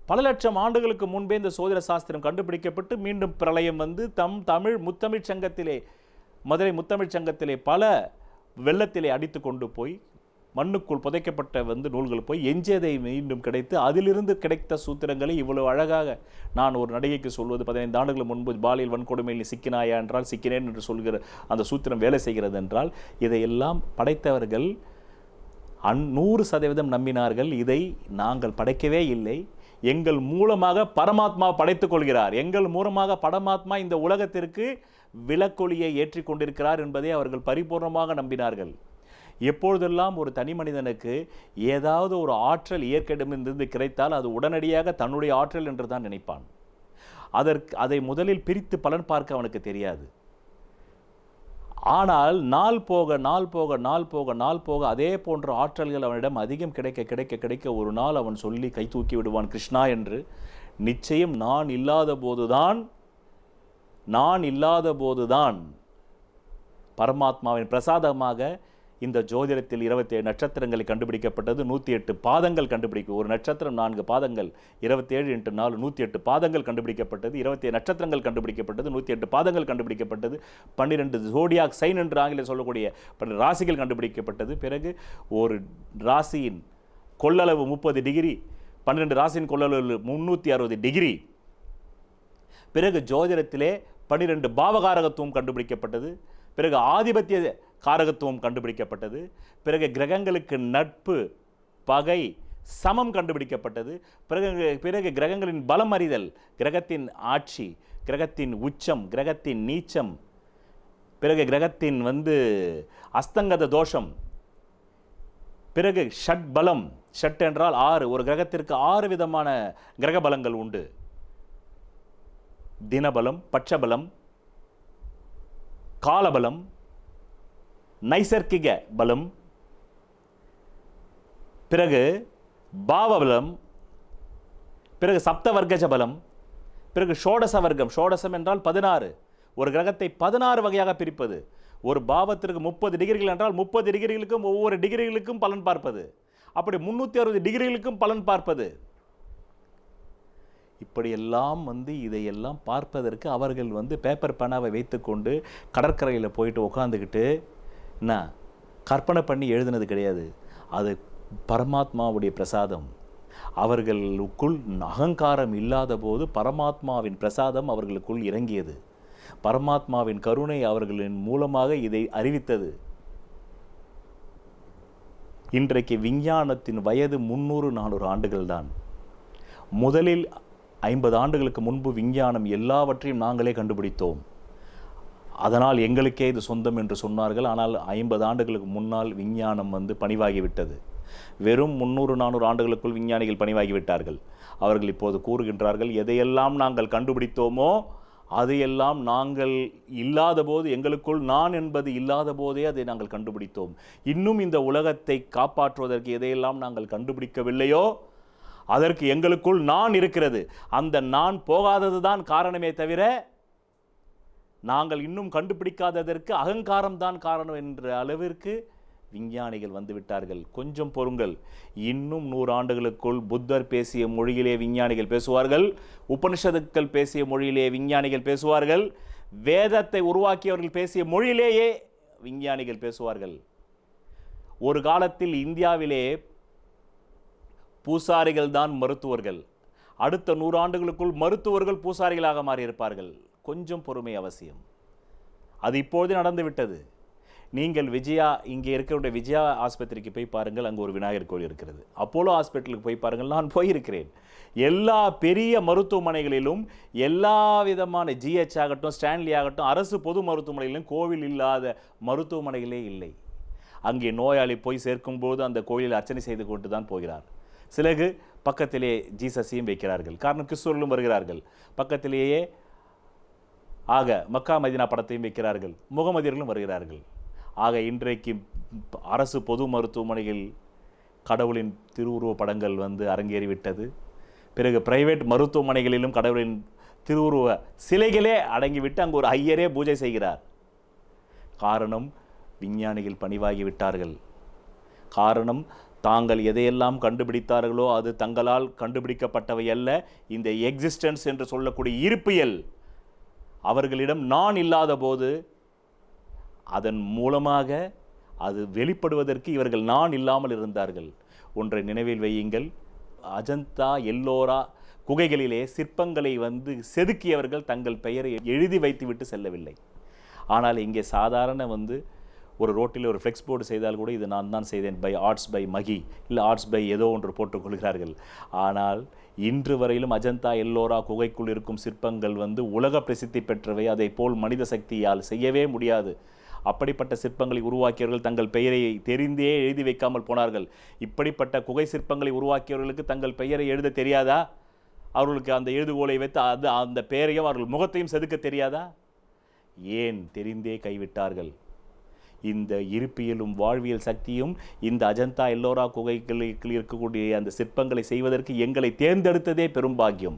பல லட்சம் ஆண்டுகளுக்கு முன்பே இந்த சோதிட சாஸ்திரம் கண்டுபிடிக்கப்பட்டு மீண்டும் பிரளயம் முத்தமிழ் சங்கத்திலே, மதுரை முத்தமிழ் சங்கத்திலே பல வெள்ளத்திலே அடித்து கொண்டு போய் மண்ணுக்குள் புதைக்கப்பட்ட நூல்கள் போய் எஞ்சியதை மீண்டும் கிடைத்து, அதிலிருந்து கிடைத்த சூத்திரங்களை இவ்வளவு அழகாக நான் ஒரு நடிகைக்கு சொல்வது, 15 ஆண்டுகள் முன்பு பாலியல் வன்கொடுமையில் சிக்கினாயா என்றால் சிக்கினேன் என்று சொல்கிற அந்த சூத்திரம் வேலை செய்கிறது என்றால், இதையெல்லாம் படைத்தவர்கள் 100% நம்பினார்கள். இதை நாங்கள் படைக்கவே இல்லை, எங்கள் மூலமாக பரமாத்மா படைத்துக் கொள்கிறார், எங்கள் மூலமாக பரமாத்மா இந்த உலகத்திற்கு விளக்கொளியை ஏற்றிக் கொண்டிருக்கிறார் என்பதை அவர்கள் பரிபூர்ணமாக நம்பினார்கள். எப்பொழுதெல்லாம் ஒரு தனி மனிதனுக்கு ஏதாவது ஒரு ஆற்றல் இயற்கையிடமிருந்து கிடைத்தால் அது உடனடியாக தன்னுடைய ஆற்றல் என்று தான் நினைப்பான். அதை முதலில் பிரித்து பலன் பார்க்க அவனுக்கு தெரியாது. ஆனால் நாள் போக அதே போன்ற ஆற்றல்கள் அவனிடம் அதிகம் கிடைக்க ஒரு நாள் அவன் சொல்லி கை தூக்கி விடுவான் கிருஷ்ணா என்று. நிச்சயம் நான் இல்லாத போதுதான் பரமாத்மாவின் பிரசாதமாக இந்த ஜோதிடத்தில் 27 நட்சத்திரங்களை கண்டுபிடிக்கப்பட்டது. 108 பாதங்கள் ஒரு நட்சத்திரம் 4 பாதங்கள், 27 × 4 108 பாதங்கள் கண்டுபிடிக்கப்பட்டது. 27 நட்சத்திரங்கள் கண்டுபிடிக்கப்பட்டது, 108 பாதங்கள் கண்டுபிடிக்கப்பட்டது. 12 ஜோடியாக் சைன் என்று ஆங்கிலம் சொல்லக்கூடிய 12 ராசிகள் கண்டுபிடிக்கப்பட்டது. பிறகு ஒரு ராசியின் கொள்ளளவு 30 டிகிரி, 12 ராசியின் கொள்ளளவு 360 டிகிரி. பிறகு ஜோதிடத்திலே 12 பாவகாரகத்துவம் கண்டுபிடிக்கப்பட்டது. பிறகு ஆதிபத்திய காரகத்துவம் கண்டுபிடிக்கப்பட்டது. பிறகு கிரகங்களுக்கு நட்பு, பகை, சமம் கண்டுபிடிக்கப்பட்டது. பிறகு கிரகங்களின் பலம் அறிதல், கிரகத்தின் ஆட்சி, கிரகத்தின் உச்சம், கிரகத்தின் நீச்சம், பிறகு கிரகத்தின் அஸ்தங்கத தோஷம், பிறகு ஷட் பலம். ஷட் என்றால் 6. ஒரு கிரகத்திற்கு 6 விதமான கிரக பலங்கள் உண்டு. தினபலம், பட்சபலம், காலபலம், நைசர்கிக பலம், பிறகு பாவபலம், பிறகு சப்தவர்க்கஜ பலம், பிறகு ஷோடச வர்க்கம். ஷோடசம் என்றால் 16. ஒரு கிரகத்தை 16 வகையாக பிரிப்பது. ஒரு பாவத்திற்கு 30 டிகிரிகள் என்றால் 30 டிகிரிகளுக்கும் ஒவ்வொரு டிகிரிகளுக்கும் பலன் பார்ப்பது. அப்படி 360 டிகிரிகளுக்கும் பலன் பார்ப்பது. இப்படியெல்லாம் வந்து இதையெல்லாம் பார்ப்பதற்கு அவர்கள் வந்து பேப்பர் பேனாவை வைத்துக்கொண்டு கடற்கரையில் போயிட்டு உட்காந்துக்கிட்டு என்ன கற்பனை பண்ணி எழுதினது கிடையாது. அது பரமாத்மாவுடைய பிரசாதம். அவர்களுக்குள் அகங்காரம் இல்லாத போது பரமாத்மாவின் பிரசாதம் அவர்களுக்குள் இறங்கியது. பரமாத்மாவின் கருணை அவர்களின் மூலமாக இதை அறிவித்தது. இன்றைக்கு விஞ்ஞானத்தின் வயது 300-400 ஆண்டுகள் தான். முதலில் 50 ஆண்டுகளுக்கு முன்பு விஞ்ஞானம் எல்லாவற்றையும் நாங்களே கண்டுபிடித்தோம், அதனால் எங்களுக்கே இது சொந்தம் என்று சொன்னார்கள். ஆனால் 50 ஆண்டுகளுக்கு முன்னால் விஞ்ஞானம் வந்து பணிவாகிவிட்டது. வெறும் 300-400 ஆண்டுகளுக்குள் விஞ்ஞானிகள் பணிவாகிவிட்டார்கள். அவர்கள் இப்போது கூறுகின்றார்கள், எதையெல்லாம் நாங்கள் கண்டுபிடித்தோமோ அதையெல்லாம் நாங்கள் இல்லாத போது, எங்களுக்குள் நான் என்பது இல்லாத போதே அதை நாங்கள் கண்டுபிடித்தோம். இன்னும் இந்த உலகத்தை காப்பாற்றுவதற்கு எதையெல்லாம் நாங்கள் கண்டுபிடிக்கவில்லையோ அதற்கு எங்களுக்குள் நான் இருக்கிறது. அந்த நான் போகாதது தான் காரணமே தவிர நாங்கள் இன்னும் கண்டுபிடிக்காததற்கு அகங்காரம் தான் காரணம் என்ற அளவிற்கு விஞ்ஞானிகள் வந்துவிட்டார்கள். கொஞ்சம் பொறுங்கள், இன்னும் 100 ஆண்டுகளுக்குள் புத்தர் பேசிய மொழியிலே விஞ்ஞானிகள் பேசுவார்கள், உபனிஷத்துக்கள் பேசிய மொழியிலே விஞ்ஞானிகள் பேசுவார்கள், வேதத்தை உருவாக்கியவர்கள் பேசிய மொழியிலேயே விஞ்ஞானிகள் பேசுவார்கள். ஒரு காலத்தில் இந்தியாவிலே பூசாரிகள் தான் மருத்துவர்கள். அடுத்த 100 ஆண்டுகளுக்குள் மருத்துவர்கள் பூசாரிகளாக மாறியிருப்பார்கள். கொஞ்சம் பொறுமை அவசியம். அது இப்போது நடந்துவிட்டது. நீங்கள் இங்கே இருக்கிற விஜயா ஆஸ்பத்திரிக்கு போய் பாருங்கள், அங்கே ஒரு விநாயகர் கோயில் இருக்கிறது. அப்போலோ ஹாஸ்பிட்டலுக்கு போய் பாருங்கள், நான் போயிருக்கிறேன். எல்லா பெரிய மருத்துவமனைகளிலும் எல்லா விதமான ஜிஹெச் ஆகட்டும், ஸ்டான்லி ஆகட்டும், அரசு பொது மருத்துவமனைகளிலும் கோவில் இல்லாத மருத்துவமனைகளே இல்லை. அங்கே நோயாளி போய் சேர்க்கும்போது அந்த கோயிலில் அர்ச்சனை செய்து கொண்டு தான் போகிறார். சிலகு பக்கத்திலே ஜீசஸையும் வைக்கிறார்கள். காரணம் கிறிஸ்துவர்களும் வருகிறார்கள். பக்கத்திலேயே ஆக மக்கா மதினா படத்தையும் வைக்கிறார்கள். முகமதியர்களும் வருகிறார்கள். ஆக இன்றைக்கு அரசு பொது மருத்துவமனையில் கடவுளின் திருவுருவ படங்கள் வந்து அரங்கேறிவிட்டது. பிறகு பிரைவேட் மருத்துவமனைகளிலும் கடவுளின் திருவுருவ சிலைகளே அடங்கிவிட்டு அங்கு ஒரு ஐயரே பூஜை செய்கிறார். காரணம், விஞ்ஞானிகள் பணிவாகிவிட்டார்கள். காரணம், தாங்கள் எதையெல்லாம் கண்டுபிடித்தார்களோ அது தங்களால் கண்டுபிடிக்கப்பட்டவை அல்ல. இந்த எக்ஸிஸ்டன்ஸ் என்று சொல்லக்கூடிய இருப்பியல் அவர்களிடம் நான் இல்லாத போது அதன் மூலமாக அது வெளிப்படுவதற்கு இவர்கள் நான் இல்லாமல் இருந்தார்கள். ஒன்றை நினைவில் வையுங்கள், அஜந்தா எல்லோரா குகைகளிலே சிற்பங்களை வந்து செதுக்கியவர்கள் தங்கள் பெயரை எழுதி வைத்துவிட்டு செல்லவில்லை. ஆனால் இங்கே சாதாரண வந்து ஒரு ரோட்டில் ஒரு ஃப்ளெக்ஸ் போர்டு செய்தால் கூட இது நான் தான் செய்தேன், பை ஆர்ட்ஸ் பை மகி, இல்லை ஆர்ட்ஸ் பை ஏதோ ஒன்று போட்டுக்கொள்கிறார்கள். ஆனால் இன்று வரையிலும் அஜந்தா எல்லோரா குகைக்குள் இருக்கும் சிற்பங்கள் வந்து உலக பிரசித்தி பெற்றவை. அதை போல் மனித சக்தியால் செய்யவே முடியாது. அப்படிப்பட்ட சிற்பங்களை உருவாக்கியவர்கள் தங்கள் பெயரை தெரிந்தே எழுதி வைக்காமல் போனார்கள். இப்படிப்பட்ட குகை சிற்பங்களை உருவாக்கியவர்களுக்கு தங்கள் பெயரை எழுத தெரியாதா? அவர்களுக்கு அந்த எழுதுகோலை வைத்து அந்த பெயரையும் அவர்கள் முகத்தையும் செதுக்க தெரியாதா? ஏன் தெரிந்தே கைவிட்டார்கள்? இந்த இருப்பியலும் வாழ்வியல் சக்தியும் இந்த அஜந்தா எல்லோரா குகைகளில் இருக்கக்கூடிய அந்த சிற்பங்களை செய்வதற்கு எங்களை தேர்ந்தெடுத்ததே பெரும் பாக்கியம்.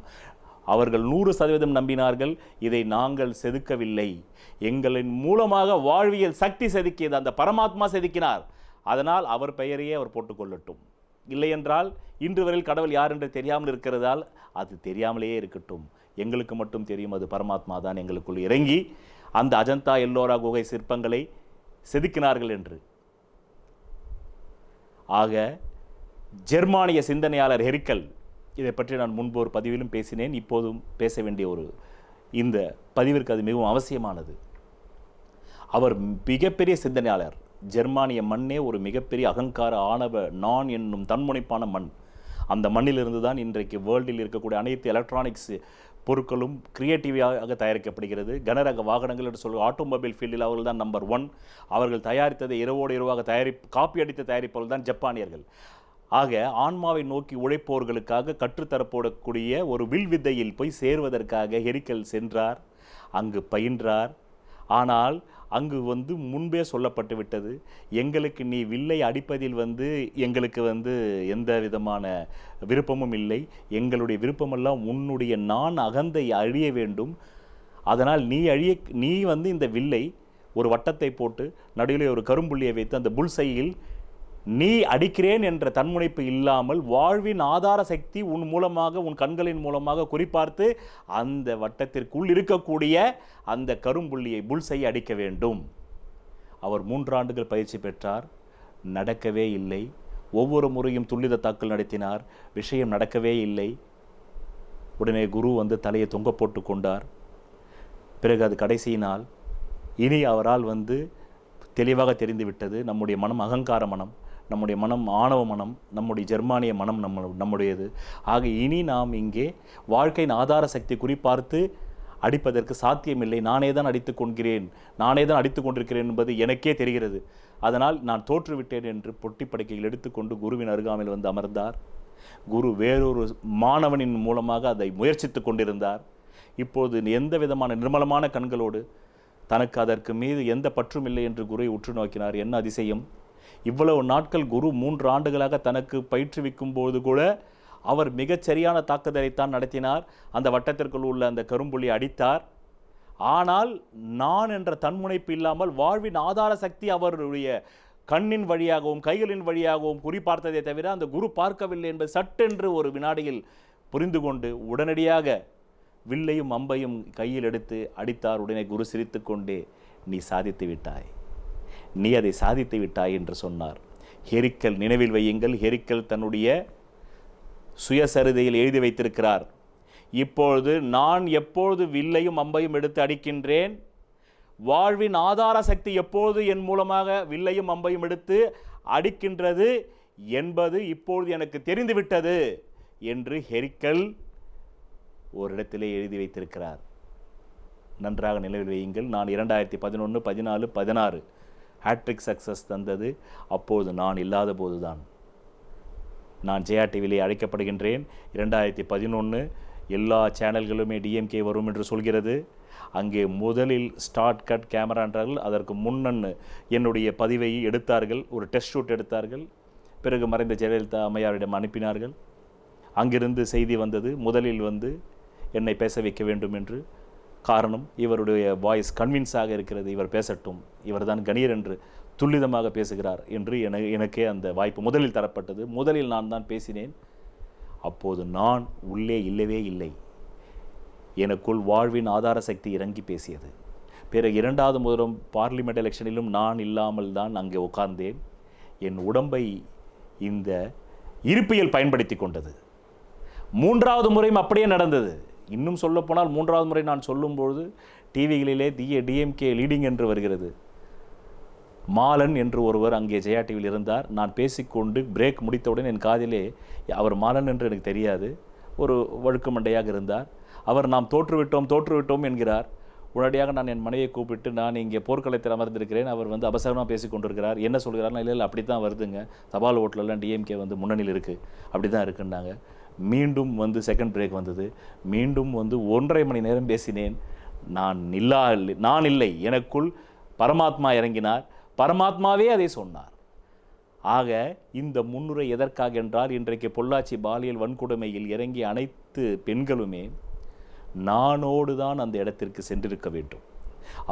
அவர்கள் 100% நம்பினார்கள், இதை நாங்கள் செதுக்கவில்லை, எங்களின் மூலமாக வாழ்வியல் சக்தி செதுக்கியது, அந்த பரமாத்மா செதுக்கினார், அதனால் அவர் பெயரையே அவர் போட்டுக்கொள்ளட்டும். இல்லை என்றால் இன்று வரையில் கடவுள் யார் என்று தெரியாமல் இருக்கிறதால் அது தெரியாமலேயே இருக்கட்டும். எங்களுக்கு மட்டும் தெரியும் அது பரமாத்மா தான் எங்களுக்குள் இறங்கி அந்த அஜந்தா எல்லோரா குகை சிற்பங்களை செதுக்கினார்கள் என்று. ஆக ஜெர்மானிய சிந்தனையாளர் ஹெரிக்கல், இதை பற்றி நான் முன்பு ஒரு பதிவிலும் பேசினேன், இப்போதும் பேச வேண்டிய இந்த பதிவிற்கு அது மிகவும் அவசியமானது. அவர் மிகப்பெரிய சிந்தனையாளர். ஜெர்மானிய மண்ணே ஒரு மிகப்பெரிய அகங்கார ஆணவ நான் என்னும் தன்முனைப்பான மண். அந்த மண்ணிலிருந்து தான் இன்றைக்கு வேர்ல்டில் இருக்கக்கூடிய அனைத்து எலக்ட்ரானிக்ஸ் பொருட்களும் கிரியேட்டிவாக தயாரிக்கப்படுகிறது. கனரக வாகனங்கள் என்று சொல்லுவோம், ஆட்டோமொபைல் ஃபீல்டில் அவர்கள் தான் நம்பர் 1. அவர்கள் தயாரித்ததை இரவோடு இரவாக காப்பி அடித்து தயாரிப்பவர்கள் தான் ஜப்பானியர்கள். ஆக ஆன்மாவை நோக்கி உழைப்பவர்களுக்காக கற்றுத்தரப்படக்கூடிய ஒரு வில் வித்தையில் போய் சேர்வதற்காக ஹெரிக்கல் சென்றார், அங்கு பயின்றார். ஆனால் அங்கு முன்பே சொல்லப்பட்டு விட்டது, எங்களுக்கு நீ வில்லை அடிப்பதில் எங்களுக்கு எந்த விதமான விருப்பமும் இல்லை, எங்களுடைய விருப்பமெல்லாம் உன்னுடைய நான் அகந்தை அழிய வேண்டும், அதனால் நீ இந்த வில்லை ஒரு வட்டத்தை போட்டு நடுவில் ஒரு கரும்புள்ளியை வைத்து அந்த புல்சையில் நீ அடிக்கிறேன் என்ற தன்முனைப்பு இல்லாமல் வாழ்வின் ஆதார சக்தி உன் மூலமாக, உன் கண்களின் மூலமாக குறிப்பார்த்து அந்த வட்டத்திற்குள் இருக்கக்கூடிய அந்த கரும்புள்ளியை புல்சை அடிக்க வேண்டும். அவர் 3 ஆண்டுகள் பயிற்சி பெற்றார். நடக்கவே இல்லை. ஒவ்வொரு முறையும் துல்லித தாக்கல் நடத்தினார். விஷயம் நடக்கவே இல்லை. உடனே குரு வந்து தலையை தொங்க போட்டு கொண்டார். பிறகு அது கடைசி நாள். இனி அவரால் வந்து தெளிவாக தெரிந்துவிட்டது, நம்முடைய மனம் அகங்கார மனம், நம்முடைய மனம் ஆணவ மனம், நம்முடைய ஜெர்மானிய மனம் நம்முடையது. ஆக இனி நாம் இங்கே வாழ்க்கையின் ஆதார சக்தி குறிப்பார்த்து அடிப்பதற்கு சாத்தியமில்லை. நானே தான் அடித்துக் கொண்டிருக்கிறேன் என்பது எனக்கே தெரிகிறது. அதனால் நான் தோற்றுவிட்டேன் என்று பொட்டி படுக்கையில் எடுத்துக்கொண்டு குருவின் அருகாமையில் வந்து அமர்ந்தார். குரு வேறொரு மாணவனின் மூலமாக அதை முயற்சித்து கொண்டிருந்தார். இப்போது எந்த விதமான நிர்மலமான கண்களோடு தனக்கு அதற்கு மீது எந்த பற்றும் இல்லை என்று குருவை உற்று நோக்கினார். என்ன அதிசயம்! இவ்வளவு நாட்கள் குரு 3 ஆண்டுகளாக தனக்கு பயிற்றுவிக்கும் போது கூட அவர் மிகச்சரியான தாக்குதலைத்தான் நடத்தினார். அந்த வட்டத்திற்குள் உள்ள அந்த கரும்புள்ளி அடித்தார். ஆனால் நான் என்ற தன்முனைப்பு இல்லாமல் வாழ்வின் ஆதார சக்தி அவருடைய கண்ணின் வழியாகவும் கைகளின் வழியாகவும் குறிப்பார்த்ததை தவிர அந்த குரு பார்க்கவில்லை என்பது சட்டென்று ஒரு வினாடியில் புரிந்து கொண்டு உடனடியாக வில்லையும் அம்பையும் கையில் எடுத்து அடித்தார். உடனே குரு சிரித்து கொண்டே, நீ சாதித்து விட்டாய், நீ அதை சாதித்து விட்டாய் என்று சொன்னார். ஹெரிக்கல், நினைவில் வையுங்கள், ஹெரிக்கல் தன்னுடைய சுயசரிதையில் எழுதி வைத்திருக்கிறார். இப்பொழுது நான் எப்பொழுது வில்லையும் அம்பையும் எடுத்து அடிக்கின்றேன், வாழ்வின் ஆதார சக்தி எப்பொழுது என் மூலமாக வில்லையும் அம்பையும் எடுத்து அடிக்கின்றது என்பது இப்பொழுது எனக்கு தெரிந்துவிட்டது என்று ஹெரிக்கல் ஒரு இடத்திலே எழுதி வைத்திருக்கிறார். நன்றாக நினைவில் வையுங்கள். நான் 2011, 14, 16 ஹேட்ரிக் சக்சஸ் தந்தது அப்போது நான் இல்லாத போதுதான். நான் ஜெயா டிவியிலே அழைக்கப்படுகின்றேன். 2011 எல்லா சேனல்களுமே டிஎம்கே வரும் என்று சொல்கிறது. அங்கே முதலில் ஸ்டார்ட் கட் கேமரா என்றார்கள். அதற்கு முன்னன்னு என்னுடைய பதிவை எடுத்தார்கள், ஒரு டெஸ்ட் ஷூட் எடுத்தார்கள். பிறகு மறைந்த ஜெயலலிதா அம்மையாரிடம் அனுப்பினார்கள். அங்கிருந்து செய்தி வந்தது, முதலில் வந்து என்னை பேச வைக்க வேண்டும் என்று. காரணம், இவருடைய வாய்ஸ் கன்வின்ஸாக இருக்கிறது, இவர் பேசட்டும், இவர்தான் கணீர் என்று துல்லிதமாக பேசுகிறார் என்று எனக்கே அந்த வாய்ப்பு முதலில் தரப்பட்டது. முதலில் நான் தான் பேசினேன். அப்போது நான் உள்ளே இல்லவே இல்லை. எனக்குள் வாழ்வின் ஆதார சக்தி இறங்கி பேசியது. பிறகு 2வது முறை பார்லிமெண்ட் எலெக்ஷனிலும் நான் இல்லாமல் தான் அங்கே உட்கார்ந்தேன். என் உடம்பை இந்த இருப்பியல் பயன்படுத்தி கொண்டது. 3வது முறையும் அப்படியே நடந்தது. இன்னும் சொல்லப்போனால் 3வது முறை நான் சொல்லும்பொழுது டிவிகளிலே டிஎம்கே லீடிங் என்று வருகிறது. மாலன் என்று ஒருவர் அங்கே ஜெயா டிவியில் இருந்தார். நான் பேசிக்கொண்டு பிரேக் முடித்தவுடன் என் காதிலே, அவர் மாலன் என்று எனக்கு தெரியாது, ஒரு வழுக்கு மண்டையாக இருந்தார். அவர் நாம் தோற்றுவிட்டோம் என்கிறார். உடனடியாக நான் என் மனைவியை கூப்பிட்டு, நான் இங்கே போர்க்களத்தில் அமர்ந்திருக்கிறேன், அவர் வந்து அபசகமாக பேசி கொண்டிருக்கிறார், என்ன சொல்கிறார்னா, இல்லை அப்படி தான் வருதுங்க, தபால் ஓட்டிலெல்லாம் டிஎம்கே வந்து முன்னணியில் இருக்குது, அப்படி தான் இருக்குன்னாங்க. மீண்டும் வந்து செகண்ட் பிரேக் வந்தது. மீண்டும் வந்து 1.5 மணி நேரம் பேசினேன். நான் இல்லை, எனக்குள் பரமாத்மா இறங்கினார். பரமாத்மாவே அதை சொன்னார். ஆக இந்த முன்னுரை எதற்காக என்றால், இன்றைக்கு பொள்ளாச்சி பாலியல் வன்கொடுமையில் இறங்கிய அனைத்து பெண்களுமே நானோடு தான் அந்த இடத்திற்கு சென்றிருக்க வேண்டும்.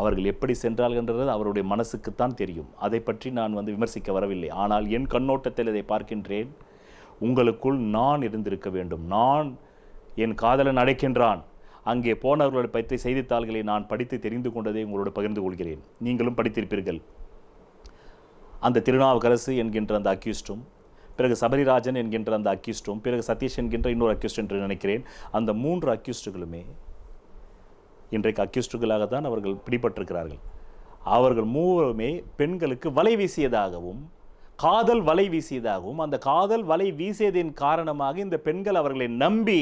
அவர்கள் எப்படி சென்றார்கள் என்றது அவருடைய மனசுக்குத்தான் தெரியும். அதை பற்றி நான் வந்து விமர்சிக்க வரவில்லை. ஆனால் என் கண்ணோட்டத்தில் இதை பார்க்கின்றேன். உங்களுக்குள் நான் இருந்திருக்க வேண்டும். நான், என் காதலன் அழைக்கின்றான். அங்கே போனவர்களை பற்றி செய்தித்தாள்களை நான் படித்து தெரிந்து கொண்டதை உங்களோடு பகிர்ந்து கொள்கிறேன். நீங்களும் படித்திருப்பீர்கள். அந்த திருநாவுக்கரசு என்கின்ற அந்த அக்யூஸ்டும், பிறகு சபரிராஜன் என்கின்ற அந்த அக்யூஸ்டும், பிறகு சதீஷ் என்கின்ற இன்னொரு அக்யூஸ்ட் என்று நினைக்கிறேன். அந்த 3 அக்யூஸ்டுகளுமே இன்றைக்கு அக்யூஸ்டுகளாக தான் அவர்கள் பிடிபட்டிருக்கிறார்கள். அவர்கள் 3மே பெண்களுக்கு வலை வீசியதாகவும், காதல் வலை வீசியதாகவும், அந்த காதல் வலை வீசியதின் காரணமாக இந்த பெண்கள் அவர்களை நம்பி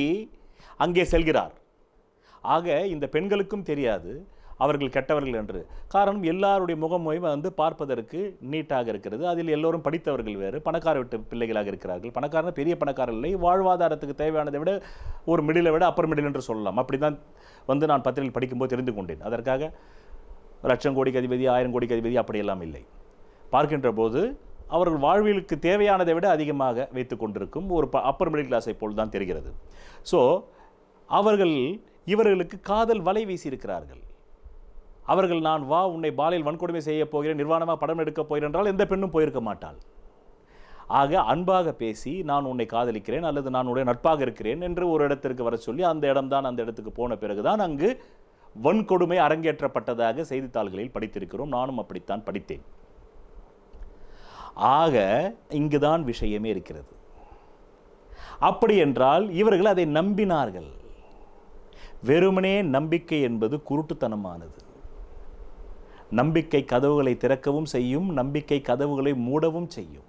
அங்கே செல்கிறார். ஆக இந்த பெண்களுக்கும் தெரியாது அவர்கள் கெட்டவர்கள் என்று. காரணம், எல்லாருடைய முகமொழியும் வந்து பார்ப்பதற்கு நீட்டாக இருக்கிறது. அதில் எல்லோரும் படித்தவர்கள் வேறு, பணக்கார வீட்டு பிள்ளைகளாக இருக்கிறார்கள். பணக்காரன பெரிய பணக்காரர் இல்லை, வாழ்வாதாரத்துக்கு தேவையானதை விட ஒரு மிடிலை விட அப்பர் மிடில் என்று சொல்லலாம். அப்படி தான் வந்து நான் பத்திரிகையில் படிக்கும்போது தெரிந்து கொண்டேன். அதற்காக 1,00,000 கோடிக்கு அதிபதி, 1000 கோடிக்கு அதிபதி அப்படியெல்லாம் இல்லை. பார்க்கின்ற போது அவர்கள் வாழ்விலுக்கு தேவையானதை விட அதிகமாக வைத்து கொண்டிருக்கும் ஒரு அப்பர் மிடில் கிளாஸை போல் தான் தெரிகிறது. ஸோ இவர்களுக்கு காதல் வலை வீசியிருக்கிறார்கள். அவர்கள், நான் வா உன்னை பாலியல் வன்கொடுமை செய்ய போகிறேன், நிர்வாணமாக படம் எடுக்கப் போகிறேன் என்றால் எந்த பெண்ணும் போயிருக்க மாட்டாள். ஆக அன்பாக பேசி நான் உன்னை காதலிக்கிறேன் அல்லது நான் உன்னுடைய நட்பாக இருக்கிறேன் என்று ஒரு இடத்திற்கு வர சொல்லி அந்த இடம்தான், அந்த இடத்துக்கு போன பிறகுதான் அங்கு வன்கொடுமை அரங்கேற்றப்பட்டதாக செய்தித்தாள்களில் படித்திருக்கிறோம். நானும் அப்படித்தான் படித்தேன். ஆக இங்குதான் விஷயமே இருக்கிறது. அப்படி என்றால் இவர்கள் அதை நம்பினார்கள். வெறுமனே நம்பிக்கை என்பது குருட்டுத்தனமானது. நம்பிக்கை கதவுகளை திறக்கவும் செய்யும், நம்பிக்கை கதவுகளை மூடவும் செய்யும்.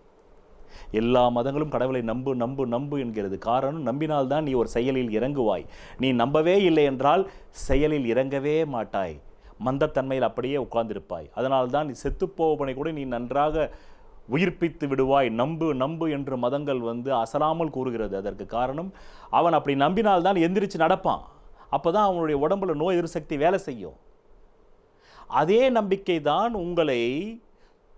எல்லா மதங்களும் கடவுளை நம்பு நம்பு நம்பு என்கிறது. காரணம், நம்பினால்தான் நீ ஒரு செயலில் இறங்குவாய். நீ நம்பவே இல்லை என்றால் செயலில் இறங்கவே மாட்டாய். மந்தத்தன்மையில் அப்படியே உட்கார்ந்திருப்பாய். அதனால்தான் நீ செத்துப்போவனை கூட நீ நன்றாக உயிர்ப்பித்து விடுவாய். நம்பு நம்பு என்று மதங்கள் அசலாமல் கூறுகிறது. அதற்கு காரணம், அவன் அப்படி நம்பினால்தான் எந்திரிச்சு நடப்பான். அப்போதான் அவனுடைய உடம்புல நோய் எதிர்ப்பு சக்தி வேலை செய்யும். அதே நம்பிக்கை தான் உங்களை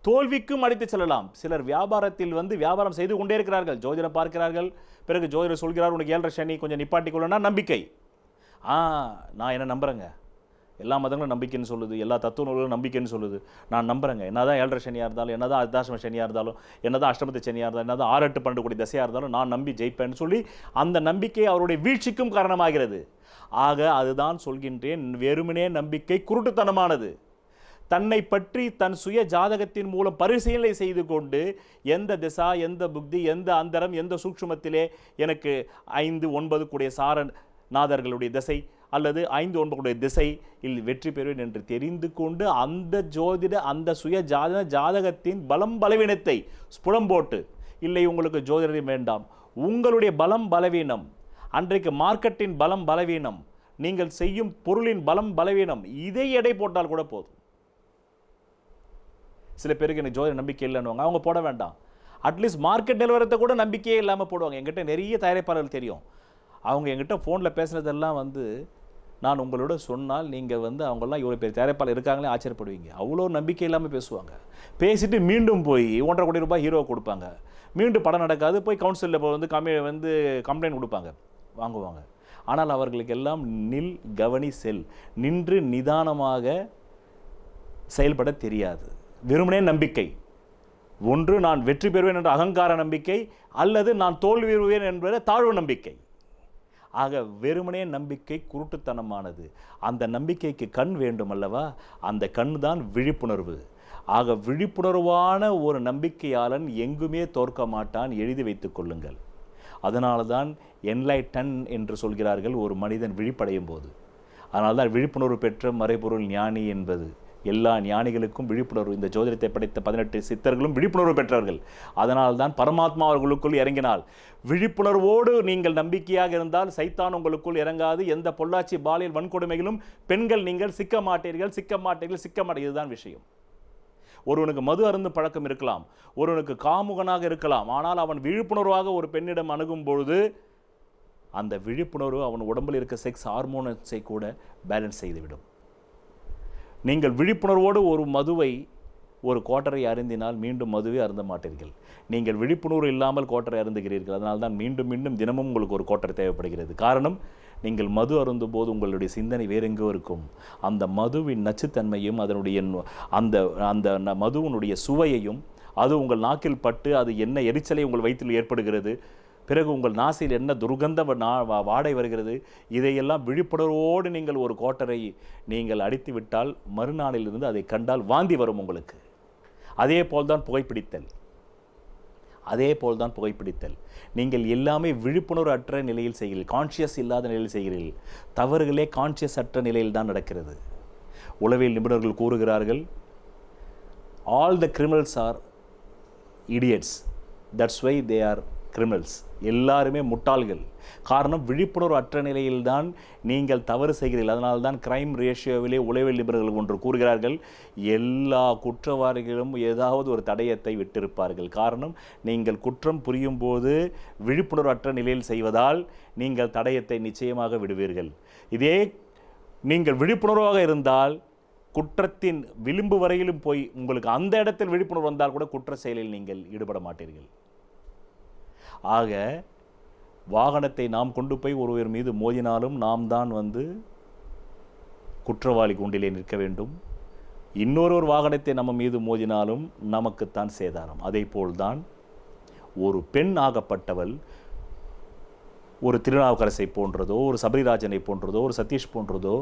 தோல்விக்கும் அடித்து செல்லலாம். சிலர் வியாபாரத்தில் வியாபாரம் செய்து கொண்டே இருக்கிறார்கள். ஜோதிடம் பார்க்கிறார்கள், பிறகு ஜோதிடர் சொல்கிறார் உனக்கு 7.5 சனி, கொஞ்சம் நிப்பாட்டிக்கொள்ளனா நம்பிக்கை. நான் என்ன நம்புறேங்க, எல்லா மதங்களும் நம்பிக்கைன்னு சொல்லுது, எல்லா தத்துவ நூல்களும் நம்பிக்கைன்னு சொல்லுது, நான் நம்புறேங்க. என்னதான் 7.5 சனியாக இருந்தாலும், என்னதான் அர்த்தாசிரம சனியாக இருந்தாலும், என்னதான் அஷ்டமத்து சனியாக இருந்தாலும், என்னதான் 6, 8, 12 கோடி தசையாக இருந்தாலும் நான் நம்பி ஜெயிப்பேன்னு சொல்லி அந்த நம்பிக்கை அவருடைய வீழ்ச்சிக்கும் காரணமாகிறது. ஆக அதுதான் சொல்கின்றேன், வெறுமனே நம்பிக்கை குருட்டுத்தனமானது. தன்னை பற்றி தன் சுய ஜாதகத்தின் மூலம் பரிசீலனை செய்து கொண்டு எந்த திசா, எந்த புக்தி, எந்த அந்தரம், எந்த சூக்ஷ்மத்திலே எனக்கு 5, 9 கூடிய சாரநாதர்களுடைய திசை அல்லது 5, 9 கூடிய திசையில் வெற்றி பெறுவேன் என்று தெரிந்து கொண்டு அந்த அந்த சுய ஜாதகத்தின் பலம் பலவீனத்தை ஸ்புடம் போட்டு, இல்லை உங்களுக்கு ஜோதிடர் வேண்டாம், உங்களுடைய பலம் பலவீனம், அன்றைக்கு மார்க்கெட்டின் பலம் பலவீனம், நீங்கள் செய்யும் பொருளின் பலம் பலவீனம், இதை எடை போட்டால் கூட போதும். சில பேருக்கு எனக்கு ஜோதிட நம்பிக்கை இல்லைன்னு அவங்க போட வேண்டாம். அட்லீஸ்ட் மார்க்கெட் நிலவரத்தை கூட நம்பிக்கையே இல்லாமல் போடுவாங்க. எங்கிட்ட நிறைய தயாரிப்பாளர்கள் தெரியும். அவங்க எங்கிட்ட ஃபோனில் பேசுனதெல்லாம் நான் உங்களோட சொன்னால் நீங்கள் அவங்கெல்லாம் இவ்வளோ பேர் தயாரிப்பாளர் இருக்காங்களே ஆச்சரியப்படுவீங்க. அவ்வளோ நம்பிக்கை இல்லாமல் பேசுவாங்க. பேசிட்டு மீண்டும் போய் 1.5 கோடி ரூபாய் ஹீரோ கொடுப்பாங்க. மீண்டும் படம் நடக்காது, போய் கவுன்சிலில் கம்ப்ளைண்ட் கொடுப்பாங்க, வாங்குவாங்க. ஆனால் அவர்களுக்கு எல்லாம் நில், கவனி, செல், நின்று நிதானமாக செயல்பட தெரியாது. வெறுமனே நம்பிக்கை. ஒன்று நான் வெற்றி பெறுவேன் என்ற அகங்கார நம்பிக்கை, அல்லது நான் தோல்வி பெறுவேன் என்பது தாழ்வு நம்பிக்கை. ஆக வெறுமனே நம்பிக்கை குருட்டுத்தனமானது. அந்த நம்பிக்கைக்கு கண் வேண்டும் அல்லவா? அந்த கண் தான் விழிப்புணர்வு. ஆக விழிப்புணர்வான ஒரு நம்பிக்கையாளன் எங்குமே தோற்க மாட்டான், எழுதி வைத்துக் கொள்ளுங்கள். அதனால தான் என்லைட்டன் என்று சொல்கிறார்கள் ஒரு மனிதன் விழிப்படையும் போது. அதனால்தான் விழிப்புணர்வு பெற்ற மறைபொருள் ஞானி என்பது. எல்லா ஞானிகளுக்கும் விழிப்புணர்வு. இந்த ஜோதிடத்தை படைத்த 18 சித்தர்களும் விழிப்புணர்வு பெற்றவர்கள். அதனால்தான் பரமாத்மா அவர்களுக்குள் இறங்கினால், விழிப்புணர்வோடு நீங்கள் நம்பிக்கையாக இருந்தால் சைத்தான் உங்களுக்குள் இறங்காது. எந்த பொள்ளாச்சி பாலியல் வன்கொடுமைகளும் பெண்கள் நீங்கள் சிக்க மாட்டீர்கள். இதுதான் விஷயம். ஒருவனுக்கு மது அருந்தும் பழக்கம் இருக்கலாம், ஒருவனுக்கு காமுகனாக இருக்கலாம். ஆனால் அவன் விழிப்புணர்வாக ஒரு பெண்ணிடம் அணுகும் பொழுது அந்த விழிப்புணர்வு அவன் உடம்பில் இருக்க செக்ஸ் ஹார்மோன்ஸை கூட பேலன்ஸ் செய்துவிடும். நீங்கள் விழிப்புணர்வோடு ஒரு மதுவை, ஒரு கோட்டரை அருந்தினால் மீண்டும் மதுவே அருந்த மாட்டீர்கள். நீங்கள் விழிப்புணர்வு இல்லாமல் கோட்டரை அருந்துகிறீர்கள். அதனால்தான் மீண்டும் மீண்டும் தினமும் உங்களுக்கு ஒரு கோட்டரை தேவைப்படுகிறது. காரணம், நீங்கள் மது அருந்தும் போது உங்களுடைய சிந்தனை வேறெங்கோ இருக்கும். அந்த மதுவின் நச்சுத்தன்மையும் அதனுடைய அந்த அந்த மதுவினுடைய சுவையையும் அது உங்கள் நாக்கில் பட்டு அது என்ன எரிச்சலை உங்கள் வயிற்றில் ஏற்படுகிறது, பிறகு உங்கள் நாசில் என்ன துர்கந்த வாடை வருகிறது, இதையெல்லாம் விழிப்புணர்வோடு நீங்கள் ஒரு கோட்டரை நீங்கள் அடித்து விட்டால் மறுநாளிலிருந்து அதை கண்டால் வாந்தி வரும் உங்களுக்கு. அதே போல்தான் புகைப்பிடித்தல். நீங்கள் எல்லாமே விழிப்புணர்வு அற்ற நிலையில் செய்கிறீர்கள், கான்ஷியஸ் இல்லாத நிலையில் செய்கிறீர்கள். தவறுகளே கான்ஷியஸ் அற்ற நிலையில் தான் நடக்கிறது. உளவியல் நிபுணர்கள் கூறுகிறார்கள், all the criminals are idiots, that's why they are criminals. எல்லாருமே முட்டாள்கள். காரணம், விழிப்புணர்வு அற்ற நிலையில்தான் நீங்கள் தவறு செய்கிறீர்கள். அதனால்தான் கிரைம் ரேஷியோவிலே உளவியல் நிபுணர்கள் ஒன்று கூறுகிறார்கள், எல்லா குற்றவாளிகளும் ஏதாவது ஒரு தடயத்தை விட்டிருப்பார்கள். காரணம், நீங்கள் குற்றம் புரியும் போது விழிப்புணர்வு அற்ற நிலையில் செய்வதால் நீங்கள் தடயத்தை நிச்சயமாக விடுவீர்கள். இதே நீங்கள் விழிப்புணர்வாக இருந்தால் குற்றத்தின் விளிம்பு வரையிலும் போய் உங்களுக்கு அந்த இடத்தில் விழிப்புணர்வு வந்தால் கூட குற்ற செயலில் நீங்கள் ஈடுபட மாட்டீர்கள். ஆக வாகனத்தை நாம் கொண்டு போய் ஒருவர் மீது மோதினாலும் நாம் தான் குற்றவாளி கூண்டிலே நிற்க வேண்டும். இன்னொரு வாகனத்தை நம்ம மீது மோதினாலும் நமக்குத்தான் சேதாரம். அதே போல்தான் ஒரு பெண் ஆகப்பட்டவள் ஒரு திருநாவுக்கரசை போன்றதோ, ஒரு சபரிராஜனை போன்றதோ, ஒரு சதீஷ் போன்றதோ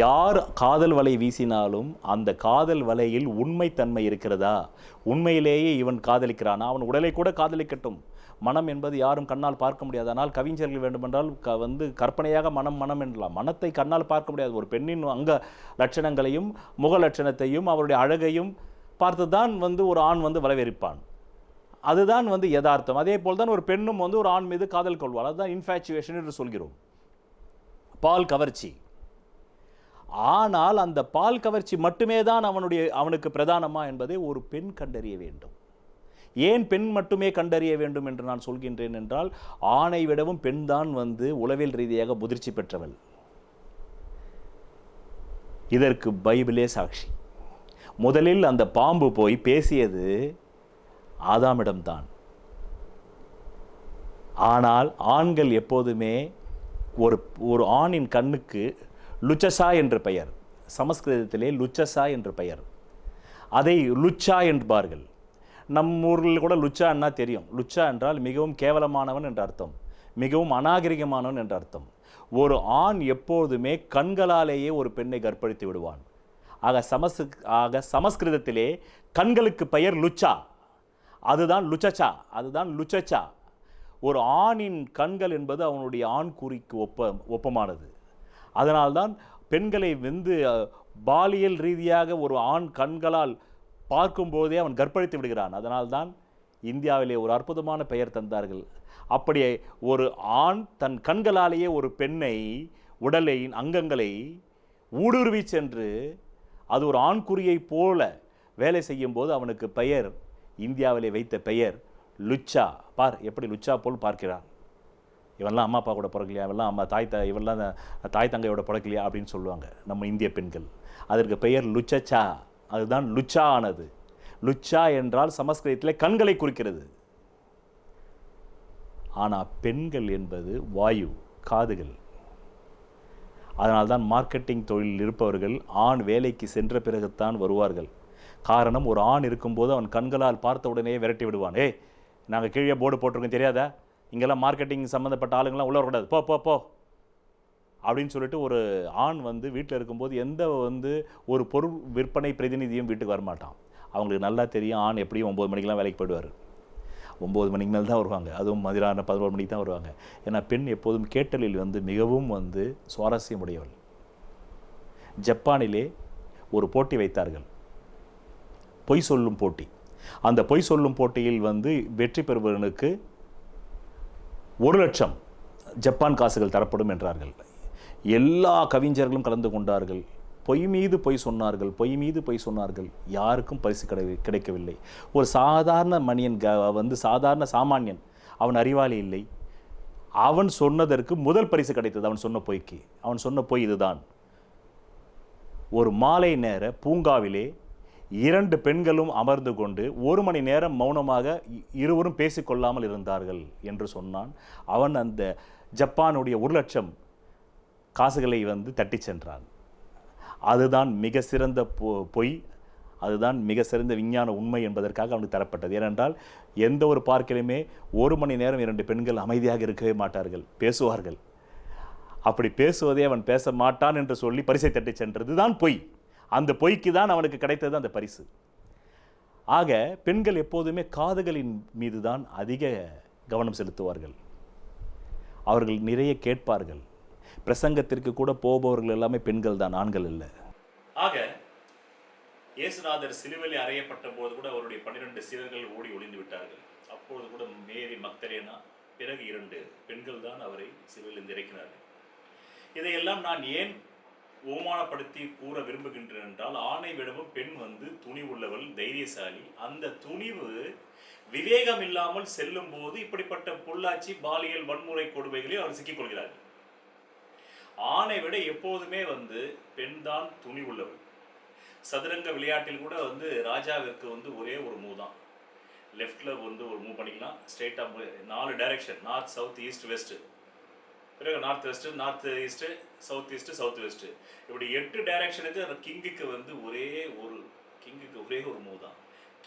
யார் காதல் வலை வீசினாலும் அந்த காதல் வலையில் உண்மைத்தன்மை இருக்கிறதா, உண்மையிலேயே இவன் காதலிக்கிறானா, அவன் உடலை கூட காதலிக்கட்டும். மனம் என்பது யாரும் கண்ணால் பார்க்க முடியாது. ஆனால் கவிஞர்கள் வேண்டுமென்றால் கற்பனையாக மனம் என்றலாம். மனத்தை கண்ணால் பார்க்க முடியாது. ஒரு பெண்ணின் அங்க லட்சணங்களையும் முக லட்சணத்தையும் அவருடைய அழகையும் பார்த்து தான் ஒரு ஆண் வரவேற்பான். அதுதான் யதார்த்தம். அதே போல் தான் ஒரு பெண்ணும் ஒரு ஆண் மீது காதல் கொள்வாள். அதுதான் இன்ஃபேச்சுவேஷன் என்று சொல்கிறோம், பால் கவர்ச்சி. ஆனால் அந்த பால் கவர்ச்சி மட்டுமே தான் அவனுக்கு பிரதானமா என்பதை ஒரு பெண் கண்டறிய வேண்டும். ஏன் பெண் மட்டுமே கண்டறிய வேண்டும் என்று நான் சொல்கின்றேன் என்றால், ஆணை விடவும் பெண் தான் உளவியல் ரீதியாக முதிர்ச்சி பெற்றவள். இதற்கு பைபிளே சாட்சி. முதலில் அந்த பாம்பு போய் பேசியது ஆதாமிடம்தான். ஆனால் ஆண்கள் எப்போதுமே ஒரு ஆணின் கண்ணுக்கு லுச்சசா என்று பெயர், சமஸ்கிருதத்திலே லுச்சசா என்று பெயர். அதை லுச்சா என்பார்கள். நம் ஊரில் கூட லுச்சான்னா தெரியும். லுச்சா என்றால் மிகவும் கேவலமானவன் என்ற அர்த்தம், மிகவும் அநாகரிகமானவன் என்ற அர்த்தம். ஒரு ஆண் எப்போதுமே கண்களாலேயே ஒரு பெண்ணை கற்பழித்து விடுவான். ஆக சமஸ்கிருதத்திலே கண்களுக்கு பெயர் லுச்சா, அதுதான் லுச்சச்சா. ஒரு ஆணின் கண்கள் என்பது அவனுடைய ஆண் குறிக்கு ஒப்பமானது. அதனால்தான் பெண்களை பாலியல் ரீதியாக ஒரு ஆண் கண்களால் பார்க்கும்போதே அவன் கற்பழித்து விடுகிறான். அதனால்தான் இந்தியாவிலே ஒரு அற்புதமான பெயர் தந்தார்கள். அப்படியே ஒரு ஆண் தன் கண்களாலேயே ஒரு பெண்ணை உடலின் அங்கங்களை ஊடுருவி சென்று அது ஒரு ஆண் குறியை போல வேலை செய்யும் போது அவனுக்கு பெயர், இந்தியாவிலே வைத்த பெயர் லுச்சா. பார் எப்படி லுச்சா போல் பார்க்கிறான். இவெல்லாம் அம்மா அப்பா கூட பிறக்கலையா, இவெல்லாம் இவெல்லாம் தாய் தங்கையோட பிறக்கலையா அப்படின்னு சொல்லுவாங்க நம்ம இந்திய பெண்கள். அதற்கு பெயர் லுச்சச்சா. அதுதான் லுச்சா ஆனது. லுச்சா என்றால் சமஸ்கிருதத்திலே கண்களை குறிக்கிறது. ஆனால் பெண்கள் என்பது வாயு, காதுகள். அதனால்தான் மார்க்கெட்டிங் தொழிலில் இருப்பவர்கள் ஆண் வேலைக்கு சென்ற பிறகுத்தான் வருவார்கள். காரணம், ஒரு ஆண் இருக்கும்போது அவன் கண்களால் பார்த்த உடனே விரட்டி விடுவான். நாங்கள் கீழே போர்டு போட்டிருக்கோம் தெரியாதா, இங்கெல்லாம் மார்க்கெட்டிங் சம்மந்தப்பட்ட ஆளுங்கள்லாம் உள்ள வரக்கூடாது, போ போ போ அப்படின்னு சொல்லிட்டு ஒரு ஆண் வீட்டில் இருக்கும்போது எந்த ஒரு பொருள் விற்பனை பிரதிநிதியும் வீட்டுக்கு வரமாட்டான். அவங்களுக்கு நல்லா தெரியும் ஆண் எப்படியும் 9 மணிக்கெலாம் வேலைக்கு போயிடுவார். 9 மணிக்கு மேலே தான் வருவாங்க, அதுவும் மதியான 11 மணிக்கு தான் வருவாங்க. ஏன்னா பெண் எப்போதும் கேட்டலில் மிகவும் சுவாரஸ்யமுடையவள். ஜப்பானிலே ஒரு போட்டி வைத்தார்கள், பொய் சொல்லும் போட்டி. அந்த பொய் சொல்லும் போட்டியில் வெற்றி பெறுபவனுக்கு 1,00,000 ஜப்பான் காசுகள் தரப்படும் என்றார்கள். எல்லா கவிஞர்களும் கலந்து கொண்டார்கள். பொய் மீது பொய் சொன்னார்கள், பொய் மீது பொய் சொன்னார்கள். யாருக்கும் பரிசு கிடைக்கவில்லை. ஒரு சாதாரண மனிதன் சாதாரண சாமானியன், அவன் அறிவாளி இல்லை, அவன் சொன்னதற்கு முதல் பரிசு கிடைத்தது. அவன் சொன்ன பொய்க்கு. அவன் சொன்ன பொய் இதுதான்: ஒரு மாலை நேர பூங்காவிலே 2 பெண்களும் அமர்ந்து கொண்டு 1 மணி நேரம் மௌனமாக இருவரும் பேசிக்கொள்ளாமல் இருந்தார்கள் என்று சொன்னான். அவன் அந்த ஜப்பானுடைய 1,00,000 காசுகளை தட்டி சென்றான். அதுதான் மிக சிறந்த பொய், அதுதான் மிக சிறந்த விஞ்ஞான உண்மை என்பதற்காக அவனுக்கு தரப்பட்டது. ஏனென்றால் எந்த ஒரு பார்க்கிலுமே 1 மணி நேரம் 2 பெண்கள் அமைதியாக இருக்கவே மாட்டார்கள், பேசுவார்கள். அப்படி பேசுவதே அவன் பேச மாட்டான் என்று சொல்லி பரிசை தட்டி சென்றது தான் பொய். அந்த பொய்க்கு தான் அவனுக்கு கிடைத்தது அந்த பரிசு. ஆக பெண்கள் எப்போதுமே காதுகளின் மீது தான் அதிக கவனம் செலுத்துவார்கள். அவர்கள் நிறைய கேட்பார்கள். பிரசங்கத்திற்கு கூட போபவர்கள் எல்லாமே பெண்கள் தான், ஆண்கள் இல்லை. ஆக இயேசுநாதர் சிலுவையில் அறையப்பட்ட போது கூட அவருடைய 12 சீடர்கள் ஓடி ஒளிந்து விட்டார்கள். அப்பொழுது கூட மேரி மக்தலேனா பிறகு 2 பெண்கள் தான் அவரை சிலுவையில் இறக்கினார்கள். இதையெல்லாம் நான் ஏன் ஓமானப்படுத்தி கூற விரும்புகின்றேன் என்றால், ஆணை விடவும் பெண் துணிவுள்ளவள், தைரியசாலி. அந்த துணிவு விவேகம் இல்லாமல் செல்லும் போது இப்படிப்பட்ட பொள்ளாச்சி பாலியல் வன்முறை கொடுமைகளில் அவர் சிக்கிக்கொள்கிறார்கள். ஆணை விட எப்போதுமே பெண் தான் துணிவுள்ளவள். சதுரங்க விளையாட்டில் கூட ராஜாவிற்கு ஒரே ஒரு மூவ் தான். லெஃப்ட்ல ஒரு மூவ் பண்ணிக்கலாம், ஸ்ட்ரெயிட்டா 4 direction, north south east west, பிறகு north west, north east, south east, south west, இப்படி 8 டைரக்ஷனுக்கு கிங்குக்கு ஒரே ஒரு மூவ் தான்.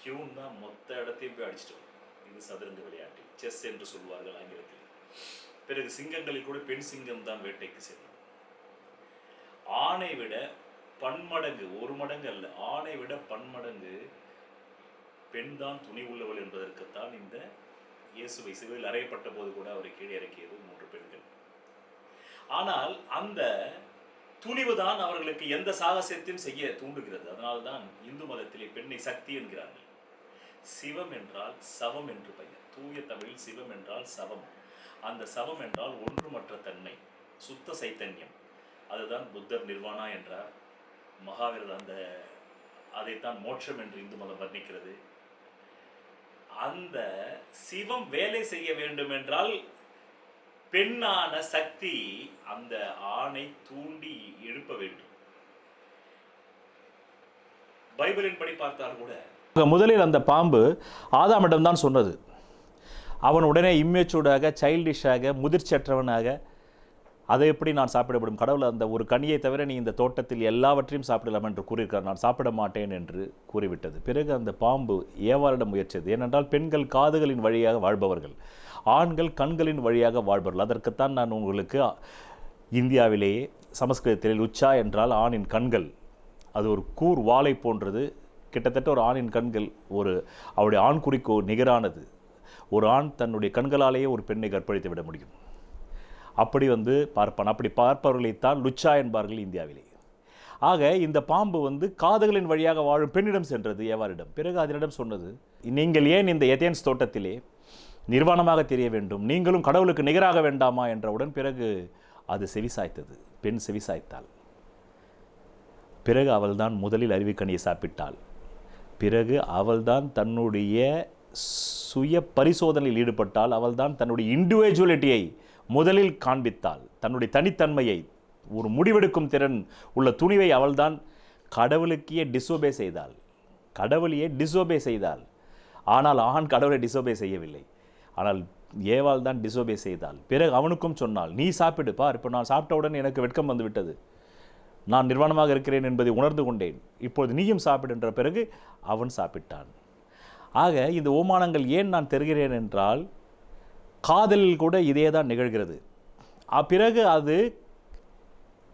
கியூன் தான் மொத்த இடத்தையும் போய் அடிச்சிட்டு. இது சதுரங்க விளையாட்டு, செஸ் என்று சொல்வார்கள் ஆங்கிலத்தில். பிறகு சிங்கங்களில் கூட பெண் சிங்கம் தான் வேட்டைக்கு செல்லும். ஆணை விட பன்மடங்கு, ஒரு மடங்கு அல்ல, ஆணை விட பன்மடங்கு பெண் தான் துணிவுள்ளவள் என்பதற்குத்தான் இந்த இயேசுவை சிலுவையில் அறையப்பட்ட போது கூட அவரை கீழே இறக்கியது 3 பெண்கள். ஆனால் அந்த துணிவுதான் அவர்களுக்கு எந்த சாகசத்தையும் செய்ய தூண்டுகிறது. அதனால்தான் இந்து மதத்திலே பெண்ணை சக்தி என்கிறார்கள். சிவம் என்றால் சவம் என்று பெயர். தூய தமிழில் சிவம் என்றால் சவம். அந்த சவம் என்றால் ஒன்றுமற்ற தன்மை, சுத்த சைத்தன்யம். அதுதான் புத்தர் நிர்வாணா என்றார். மகாவீரர் அதைத்தான் மோட்சம் என்று இந்து மதம் வர்ணிக்கிறது. அந்த சிவம் வேலை செய்ய வேண்டும் என்றால் பெண்ணான சக்தி அந்த ஆணை தூண்டி எழுப்ப வேண்டும். பைபிளின் படி பார்த்தால் கூட முதலில் அந்த பாம்பு ஆதாமிடம் தான் சொன்னது. அவன் உடனே இம்மெச்சூர்டாக, சைல்டிஷாக, முதிர்ச்சற்றவனாக, அதை எப்படி நான் சாப்பிட முடியும், கடவுள் அந்த ஒரு கனியை தவிர நீ இந்த தோட்டத்தில் எல்லாவற்றையும் சாப்பிடலாம் என்று கூறியிருக்கார், நான் சாப்பிட மாட்டேன் என்று கூறிவிட்டது. பிறகு அந்த பாம்பு ஏவாளிடம் முயற்சியது. ஏனென்றால் பெண்கள் காதுகளின் வழியாக வாழ்பவர்கள், ஆண்கள் கண்களின் வழியாக வாழ்பவர்கள். அதற்குத்தான் நான் உங்களுக்கு இந்தியாவிலேயே சமஸ்கிருதத்தில் உச்சா என்றால் ஆணின் கண்கள், அது ஒரு கூர் வாளை போன்றது. கிட்டத்தட்ட ஒரு ஆணின் கண்கள் அவருடைய ஆண் குறிக்கோ நிகரானது. ஒரு ஆண் தன்னுடைய கண்களாலேயே ஒரு பெண்ணை கற்பழித்து விட முடியும். அப்படி பார்ப்பான். அப்படி பார்ப்பவர்களைத்தான் லுச்சா என்பார்கள் இந்தியாவிலே. ஆக இந்த பாம்பு காதுகளின் வழியாக வாழும் பெண்ணிடம் சென்றது, ஏவாரிடம். பிறகு அதனிடம் சொன்னது, நீங்கள் ஏன் இந்த ஏதேன்ஸ் தோட்டத்திலே நிர்வாணமாக தெரிய வேண்டும், நீங்களும் கடவுளுக்கு நிகராக வேண்டாமா என்றவுடன் பிறகு அது செவிசாய்த்தது. பெண் செவிசாய்த்தாள். பிறகு அவள்தான் முதலில் அறிவுக்கனியை சாப்பிட்டாள். பிறகு அவள்தான் தன்னுடைய சுய பரிசோதனையில் ஈடுபட்டாள். அவள்தான் தன்னுடைய இண்டிவிஜுவலிட்டியை முதலில் காண்பித்தாள். தன்னுடைய தனித்தன்மையை, ஒரு முடிவெடுக்கும் திறன் உள்ள துணிவை அவள்தான் கடவுளுக்கே டிசோபே செய்தாள். கடவுளையே டிசோபே செய்தாள். ஆனால் ஆண் கடவுளை டிசோபே செய்யவில்லை. ஆனால் ஏவாள் தான் டிசோபே செய்தாள். பிறகு அவனுக்கும் சொன்னாள், நீ சாப்பிடு பார், இப்போ நான் சாப்பிட்டவுடன் எனக்கு வெட்கம் வந்து விட்டது, நான் நிர்வாணமாக இருக்கிறேன் என்பதை உணர்ந்து கொண்டேன், இப்பொழுது நீயும் சாப்பிடுன்ற பிறகு அவன் சாப்பிட்டான். ஆக இந்த ஓமானங்கள் ஏன் நான் தருகிறேன் என்றால், காதலில் கூட இதே தான் நிகழ்கிறது. பிறகு அது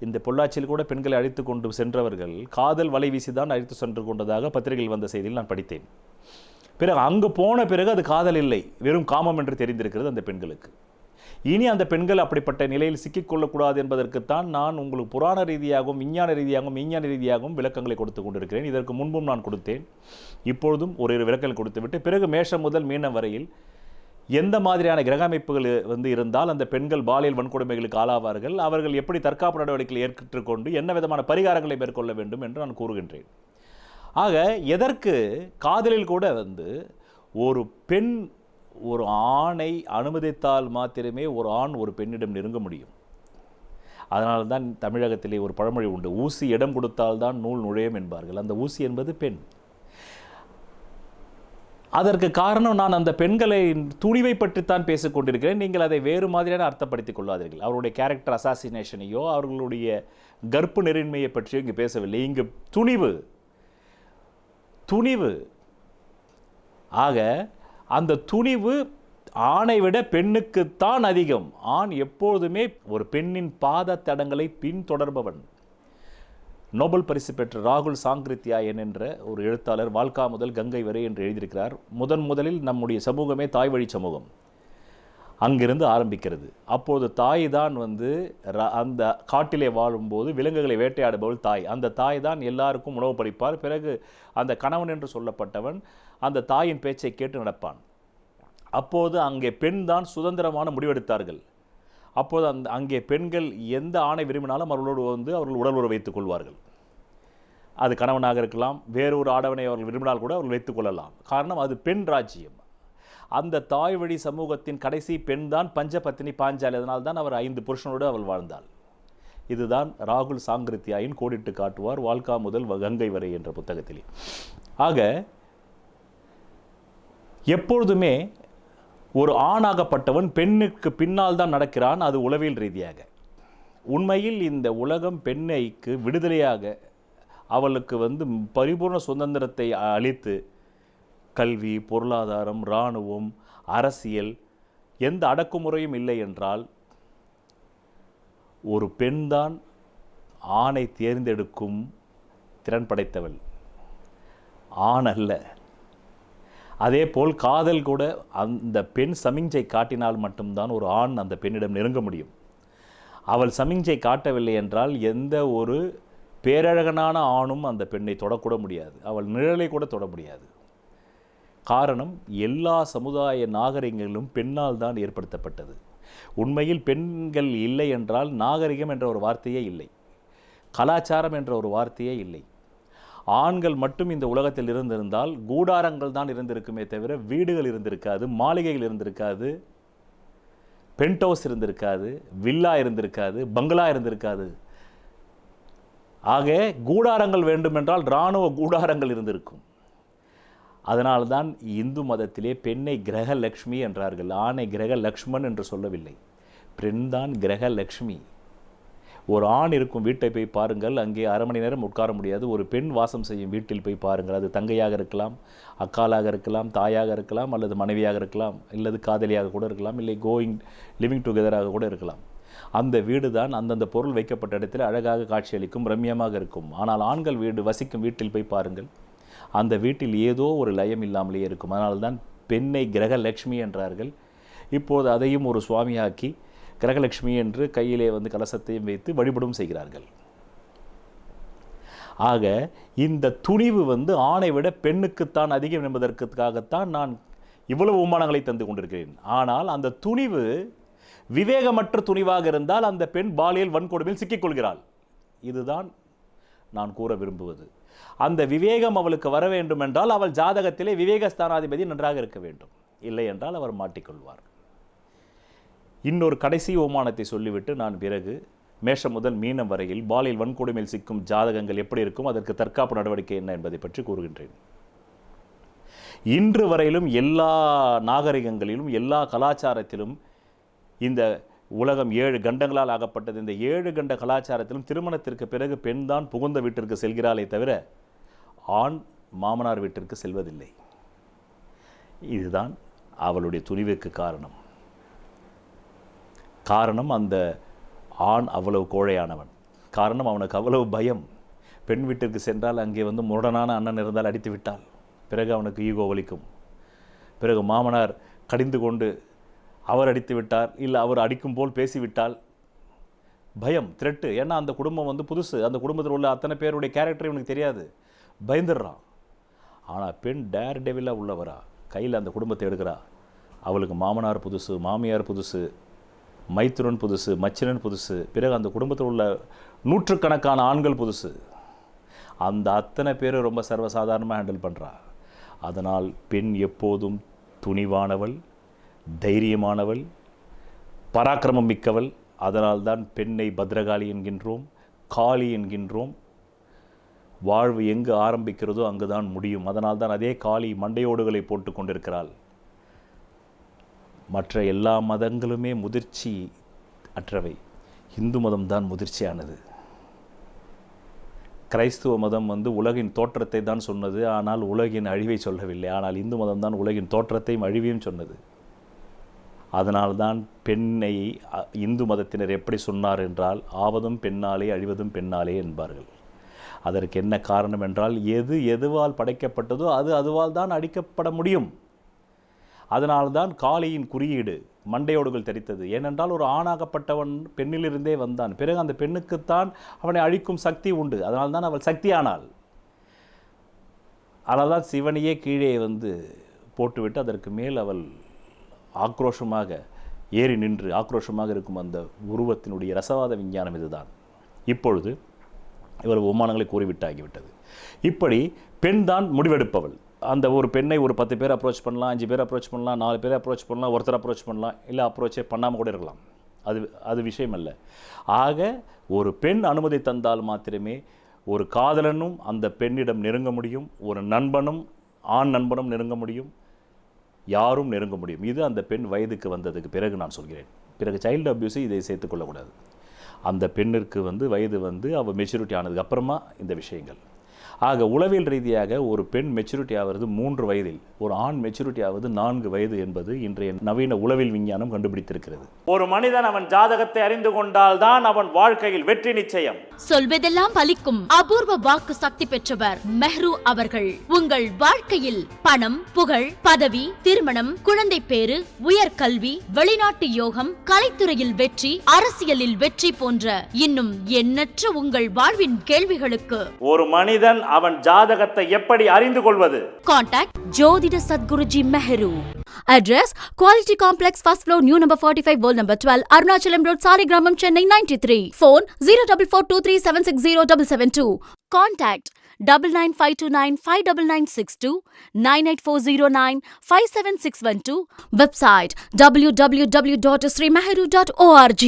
இந்த பொள்ளாச்சியில் கூட பெண்களை அழைத்து கொண்டு சென்றவர்கள் காதல் வலை வீசி தான் அழைத்து சென்று கொண்டதாக பத்திரிகையில் வந்த செய்தியில் நான் படித்தேன். பிறகு அங்கு போன பிறகு அது காதல் இல்லை, வெறும் காமம் என்று தெரிந்திருக்கிறது அந்த பெண்களுக்கு. இனி அந்த பெண்கள் அப்படிப்பட்ட நிலையில் சிக்கிக்கொள்ளக்கூடாது என்பதற்குத்தான் நான் உங்களுக்கு புராண ரீதியாகவும் விஞ்ஞான ரீதியாகவும் விளக்கங்களை கொடுத்து கொண்டிருக்கிறேன். இதற்கு முன்பும் நான் கொடுத்தேன், இப்பொழுதும் ஒரு விளக்கங்கள் கொடுத்துவிட்டு, பிறகு மேஷம் முதல் மீனம் வரையில் எந்த மாதிரியான கிரக அமைப்புகள் இருந்தால் அந்த பெண்கள் பாலியல் வன்கொடுமைகளுக்கு ஆளாவார்கள், அவர்கள் எப்படி தற்காப்பு நடவடிக்கைகளை ஏற்றுக்கொண்டு என்ன விதமான பரிகாரங்களை மேற்கொள்ள வேண்டும் என்று நான் கூறுகின்றேன். ஆக எதற்கு காதலில் கூட ஒரு பெண் ஒரு ஆணை அனுமதித்தால் மாத்திரமே ஒரு ஆண் ஒரு பெண்ணிடம் நெருங்க முடியும். அதனால தான் தமிழகத்திலே ஒரு பழமொழி உண்டு, ஊசி இடம் கொடுத்தால்தான் நூல் நுழையும் என்பார்கள். அந்த ஊசி என்பது பெண். அதற்கு காரணம், நான் அந்த பெண்களை துணிவை பற்றித்தான் பேசிக் கொண்டிருக்கிறேன். நீங்கள் அதை வேறு மாதிரியான அர்த்தப்படுத்திக் கொள்ளாதீர்கள். அவருடைய கேரக்டர் அசாசினேஷனையோ அவர்களுடைய கர்ப்ப நெறின்மையை பற்றியோ இங்கு பேசவில்லை. இங்கு துணிவு. ஆக அந்த துணிவு ஆணை விட பெண்ணுக்குத்தான் அதிகம். ஆண் எப்பொழுதுமே ஒரு பெண்ணின் பாத தடங்களை பின்தொடர்பவன். நோபல் பரிசு பெற்ற ராகுல் சாங்கிருத்யாயன் என்ற ஒரு எழுத்தாளர் வாழ்க்கா முதல் கங்கை வரை என்று எழுதியிருக்கிறார். முதலில் நம்முடைய சமூகமே தாய் வழி சமூகம், அங்கிருந்து ஆரம்பிக்கிறது. அப்போது தாய் தான் அந்த காட்டிலே வாழும்போது விலங்குகளை வேட்டையாடுபவள் தாய். அந்த தாய் தான் எல்லாருக்கும் உணவு பளிப்பார். பிறகு அந்த கணவன் என்று சொல்லப்பட்டவன் அந்த தாயின் பேச்சை கேட்டு நடப்பான். அப்போது அங்கே பெண் தான் சுதந்திரமான முடிவெடுத்தார்கள். அப்போது அங்கே பெண்கள் எந்த ஆணை விரும்பினாலும் அவர்களோடு அவர்கள் உடல் உறவு வைத்துக் கொள்வார்கள். அது கணவனாக இருக்கலாம், வேறொரு ஆடவனை அவர்கள் விரும்பினால் கூட அவர்கள் வைத்துக் கொள்ளலாம். காரணம், அது பெண் ராஜ்யம். அந்த தாய் வழி சமூகத்தின் கடைசி பெண் தான் பஞ்சபத்தினி பாஞ்சாலி. அதனால் தான் அவர் 5 புருஷனோடு அவள் வாழ்ந்தாள். இதுதான் ராகுல் சாங்கிருத்யாயின் கோடிட்டு காட்டுவார் வாழ்க்கா முதல் கங்கை வரை என்ற புத்தகத்திலே. ஆக எப்பொழுதுமே ஒரு ஆணாகப்பட்டவன் பெண்ணுக்கு பின்னால் தான் நடக்கிறான். அது உளவியல் ரீதியாக. உண்மையில் இந்த உலகம் பெண்ணைக்கு விடுதலையாக அவளுக்கு பரிபூர்ண சுதந்திரத்தை அளித்து கல்வி, பொருளாதாரம், இராணுவம், அரசியல் எந்த அடக்குமுறையும் இல்லை என்றால் ஒரு பெண்தான் ஆணை தேர்ந்தெடுக்கும் திறன் படைத்தவள், ஆண் அல்ல. அதேபோல் காதல் கூட அந்த பெண் சமிஞ்சை காட்டினால் மட்டும்தான் ஒரு ஆண் அந்த பெண்ணிடம் நெருங்க முடியும். அவள் சமிஞ்சை காட்டவில்லை என்றால் எந்த ஒரு பேரழகனான ஆணும் அந்த பெண்ணை தொடக்கூட முடியாது, அவள் நிழலை கூட தொட முடியாது. காரணம், எல்லா சமுதாய நாகரிகங்களும் பெண்ணால் தான் ஏற்படுத்தப்பட்டது. உண்மையில் பெண்கள் இல்லை என்றால் நாகரிகம் என்ற ஒரு வார்த்தையே இல்லை, கலாச்சாரம் என்ற ஒரு வார்த்தையே இல்லை. ஆண்கள் மட்டும் இந்த உலகத்தில் இருந்திருந்தால் கூடாரங்கள் தான் இருந்திருக்குமே தவிர வீடுகள் இருந்திருக்காது, மாளிகைகள் இருந்திருக்காது, பென்ட் ஹவுஸ் இருந்திருக்காது, வில்லா இருந்திருக்காது, பங்களா இருந்திருக்காது. ஆக கூடாரங்கள் வேண்டுமென்றால் இராணுவ கூடாரங்கள் இருந்திருக்கும். அதனால்தான் இந்து மதத்திலே பெண்ணை கிரக லக்ஷ்மி என்றார்கள், ஆணை கிரக லக்ஷ்மன் என்று சொல்லவில்லை. பெண்தான் கிரக லக்ஷ்மி. ஒரு ஆண் இருக்கும் வீட்டை போய் பாருங்கள், அங்கே அரை மணி நேரம் உட்கார முடியாது. ஒரு பெண் வாசம் செய்யும் வீட்டில் போய் பாருங்கள், அது தங்கையாக இருக்கலாம், அக்காலாக இருக்கலாம், தாயாக இருக்கலாம், அல்லது மனைவியாக இருக்கலாம், அல்லது காதலியாக கூட இருக்கலாம், இல்லை லிவிங் டுகெதராக கூட இருக்கலாம். அந்த வீடு தான் அந்தந்த பொருள் வைக்கப்பட்ட இடத்தில் அழகாக காட்சியளிக்கும், ரம்யமாக இருக்கும். ஆனால் ஆண்கள் வீடு வசிக்கும் வீட்டில் போய் பாருங்கள், அந்த வீட்டில் ஏதோ ஒரு லயம் இல்லாமலே இருக்கும். அதனால்தான் பெண்ணை கிரகலட்சுமி என்றார்கள். இப்போது அதையும் ஒரு சுவாமியாக்கி கிரகலட்சுமி என்று கையிலே கலசத்தையும் வைத்து வழிபடும் செய்கிறார்கள். ஆக இந்த துணிவு ஆணை விட பெண்ணுக்குத்தான் அதிகம் என்பதற்காகத்தான் நான் இவ்வளவு உமானங்களை தந்து கொண்டிருக்கிறேன். ஆனால் அந்த துணிவு விவேகமற்ற துணிவாக இருந்தால் அந்த பெண் பாலியல் வன்கொடுமையில் சிக்கிக்கொள்கிறாள். இதுதான் நான் கூற விரும்புவது. அந்த விவேகம் அவளுக்கு வர வேண்டும் என்றால் அவள் ஜாதகத்திலே விவேகஸ்தானாதிபதி நன்றாக இருக்க வேண்டும், இல்லை என்றால் அவர் மாட்டிக்கொள்வார். இன்னொரு கடைசி ஓமானத்தை சொல்லிவிட்டு நான் பிறகு மேஷம் முதல் மீனம் வரையில் பாலியல் வன்கொடுமையில் சிக்கும் ஜாதகங்கள் எப்படி இருக்கும், அதற்கு தற்காப்பு நடவடிக்கை என்ன என்பதை பற்றி கூறுகின்றேன். இன்று வரையிலும் எல்லா நாகரிகங்களிலும் எல்லா கலாச்சாரத்திலும் இந்த உலகம் 7 கண்டங்களால் ஆகப்பட்டது. இந்த 7 கண்ட கலாச்சாரத்திலும் திருமணத்திற்கு பிறகு பெண் தான் புகுந்த வீட்டிற்கு செல்கிறாளே தவிர ஆண் மாமனார் வீட்டிற்கு செல்வதில்லை. இதுதான் அவளுடைய துணிவுக்கு காரணம். காரணம், அந்த ஆண் அவ்வளவு கோழையானவன். காரணம், அவனுக்கு அவ்வளவு பயம். பெண் வீட்டிற்கு சென்றால் அங்கே முரடனான அண்ணன் இருந்தால் அடித்து விட்டால் பிறகு அவனுக்கு ஈகோ வலிக்கும். பிறகு மாமனார் கடிந்து கொண்டு அவர் அடித்து விட்டார், இல்லை அவர் அடிக்கும் போல் பேசிவிட்டால் பயம், த்ரெட்டு. ஏன்னா அந்த குடும்பம் புதுசு, அந்த குடும்பத்தில் உள்ள அத்தனை பேருடைய கேரக்டர் இவனுக்கு தெரியாது, பயந்துடுறான். ஆனால் பெண் டேர் டெவிலாக உள்ளவரா, கையில் அந்த குடும்பத்தை எடுக்கிறா. அவளுக்கு மாமனார் புதுசு, மாமியார் புதுசு, மைத்துரன் புதுசு, மச்சினன் புதுசு, பிறகு அந்த குடும்பத்தில் உள்ள நூற்றுக்கணக்கான ஆண்கள் புதுசு. அந்த அத்தனை பேரும் ரொம்ப சர்வசாதாரணமாக ஹேண்டில் பண்ணுறா. அதனால் பெண் எப்போதும் துணிவானவள், தைரியமானவள், பராக்கிரமம் மிக்கவள். அதனால்தான் பெண்ணை பத்ரகாளி என்கின்றோம், காளி என்கின்றோம். வாழ்வு எங்கு ஆரம்பிக்கிறதோ அங்குதான் முடியும். அதனால்தான் அதே காளி மண்டையோடுகளை போட்டு கொண்டிருக்கிறாள். மற்ற எல்லா மதங்களுமே முதிர்ச்சி அற்றவை, இந்து மதம்தான் முதிர்ச்சியானது. கிறிஸ்துவ மதம் உலகின் தோற்றத்தை தான் சொன்னது, ஆனால் உலகின் அழிவை சொல்லவில்லை. ஆனால் இந்து மதம் தான் உலகின் தோற்றத்தையும் அழிவையும் சொன்னது. அதனால்தான் பெண்ணை இந்து மதத்தினர் எப்படி சொன்னார் என்றால், ஆவதும் பெண்ணாலே அழிவதும் பெண்ணாலே என்பார்கள். அதற்கு என்ன காரணம் என்றால், எது எதுவால் படைக்கப்பட்டதோ அது அதுவால் தான் அழிக்கப்பட முடியும். அதனால்தான் காளியின் குறியீடு மண்டையோடுகள் தெரித்தது. ஏனென்றால் ஒரு ஆணாகப்பட்டவன் பெண்ணிலிருந்தே வந்தான், பிறகு அந்த பெண்ணுக்குத்தான் அவனை அழிக்கும் சக்தி உண்டு. அதனால்தான் அவள் சக்தியானாள். அதனால்தான் சிவனையே கீழே போட்டுவிட்டு அதற்கு மேல் அவள் ஆக்ரோஷமாக ஏறி நின்று ஆக்ரோஷமாக இருக்கும் அந்த உருவத்தினுடைய ரசவாத விஞ்ஞானம் இதுதான். இப்பொழுது இவர் உமானங்களை கூறிவிட்டாகிவிட்டது. இப்படி பெண் தான் முடிவெடுப்பவள். அந்த ஒரு பெண்ணை ஒரு 10 பேர் அப்ரோச் பண்ணலாம், 5 பேர் அப்ரோச் பண்ணலாம், 4 பேர் அப்ரோச் பண்ணலாம், ஒருத்தர் அப்ரோச் பண்ணலாம், இல்லை அப்ரோச்சே பண்ணாமல் கூட இருக்கலாம். அது விஷயம் அல்ல. ஆக ஒரு பெண் அனுமதி தந்தால் மாத்திரமே ஒரு காதலனும் அந்த பெண்ணிடம் நெருங்க முடியும், ஒரு நண்பனும் ஆண் நண்பனும் நெருங்க முடியும், யாரும் நெருங்க முடியும். இது அந்த பெண் வயதுக்கு வந்ததுக்கு பிறகு நான் சொல்கிறேன். பிறகு சைல்டு அப்யூஸை இதை சேர்த்துக்கொள்ளக்கூடாது. அந்த பெண்ணிற்கு வயது அவள் மெச்சூரிட்டி ஆனதுக்கு அப்புறமா இந்த விஷயங்கள். ஆக உளவியல் ரீதியாக ஒரு பெண் மெச்சூரிட்டி ஆவது 3 வயதில், ஒரு ஆண் மெச்சூரிட்டி ஆவது 4 வயது என்பது இன்றைய நவீன உளவியல் விஞ்ஞானம் கண்டுபிடித்திருக்கிறது. ஒரு மனிதன் அவன் ஜாதகத்தை அறிந்து கொண்டால் தான் அவன் வாழ்க்கையில் வெற்றி நிச்சயம். சொல்வதெல்லாம் பலிக்கும் அபூர்வ வாக்கு சக்தி பெற்றவர் மெஹ்ரு அவர்கள். உங்கள் வாழ்க்கையில் பணம், புகழ், பதவி, திருமணம், குழந்தை பேறு, உயர்கல்வி, வெளிநாட்டு யோகம், கலைத்துறையில் வெற்றி, அரசியலில் வெற்றி போன்ற இன்னும் எண்ணற்ற உங்கள் வாழ்வின் கேள்விகளுக்கு ஒரு மனிதன் அவன் ஜாதகத்தை எப்படி அறிந்து கொள்வது? Contact Jodhida Sadguruji Mehru. Address Quality Complex, first floor, new number 45, wall number 12, Arunachalam Road, Saligramam, Chennai 93. Phone 0442376072. Contact 9952959962, 98409 57612. Website www.srimeheru.org.